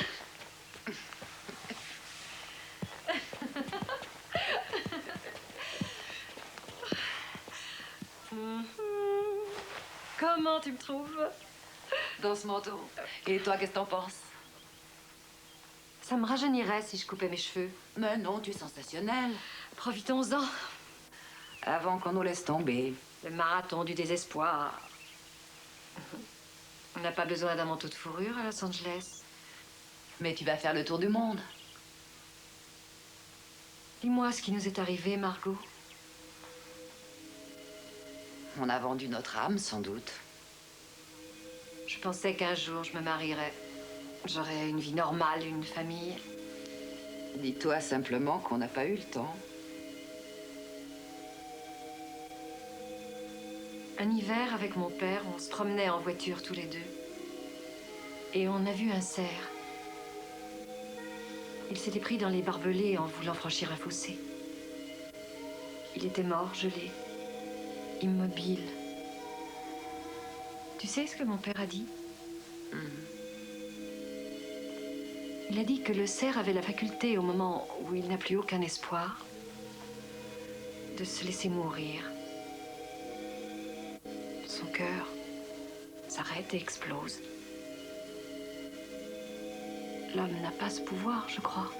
Comment tu me trouves? Dans ce manteau. Et toi, qu'est-ce que t'en penses? Ça me rajeunirait si je coupais mes cheveux. Mais non, tu es sensationnelle. Profitons-en. Avant qu'on nous laisse tomber. Le marathon du désespoir. On n'a pas besoin d'un manteau de fourrure à Los Angeles. Mais tu vas faire le tour du monde. Dis-moi ce qui nous est arrivé, Margot. On a vendu notre âme, sans doute. Je pensais qu'un jour je me marierais. J'aurais une vie normale, une famille. Dis-toi simplement qu'on n'a pas eu le temps. Un hiver, avec mon père, on se promenait en voiture tous les deux. Et on a vu un cerf. Il s'était pris dans les barbelés en voulant franchir un fossé. Il était mort, gelé, immobile. Tu sais ce que mon père a dit? Il a dit que le cerf avait la faculté, au moment où il n'a plus aucun espoir, de se laisser mourir. Son cœur s'arrête et explose. L'homme n'a pas ce pouvoir, je crois.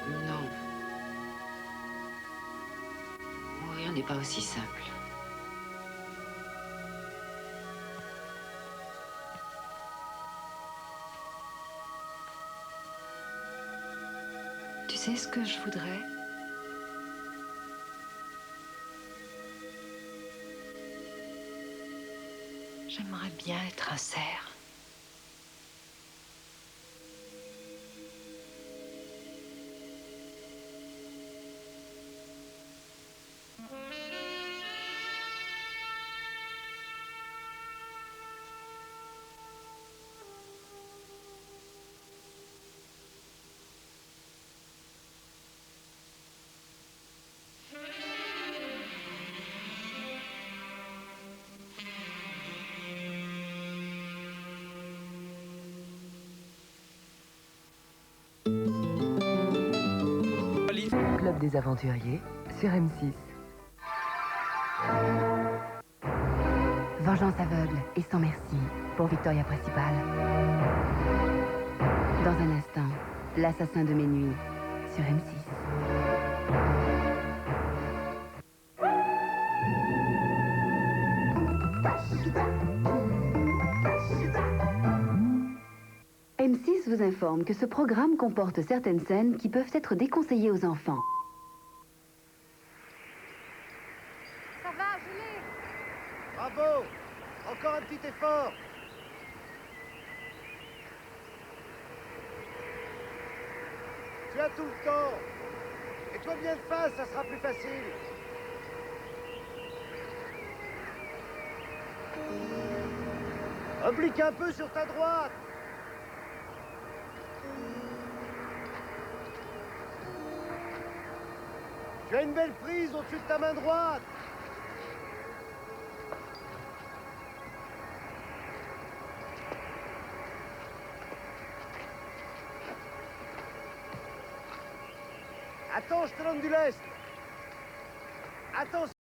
Non. Mourir n'est pas aussi simple. Tu sais ce que je voudrais? J'aimerais bien être un cerf. Club des aventuriers sur M6. Vengeance aveugle et sans merci pour Victoria Principal. Dans un instant, l'assassin de mes nuits sur M6. M6 vous informe que ce programme comporte certaines scènes qui peuvent être déconseillées aux enfants. Ça va, je l'ai. Bravo! Encore un petit effort! Tu as tout le temps! Et toi bien de face, ça sera plus facile! Oblique un peu sur ta droite! Tu as une belle prise au-dessus de ta main droite! Attends, je te donne du lest! Attention!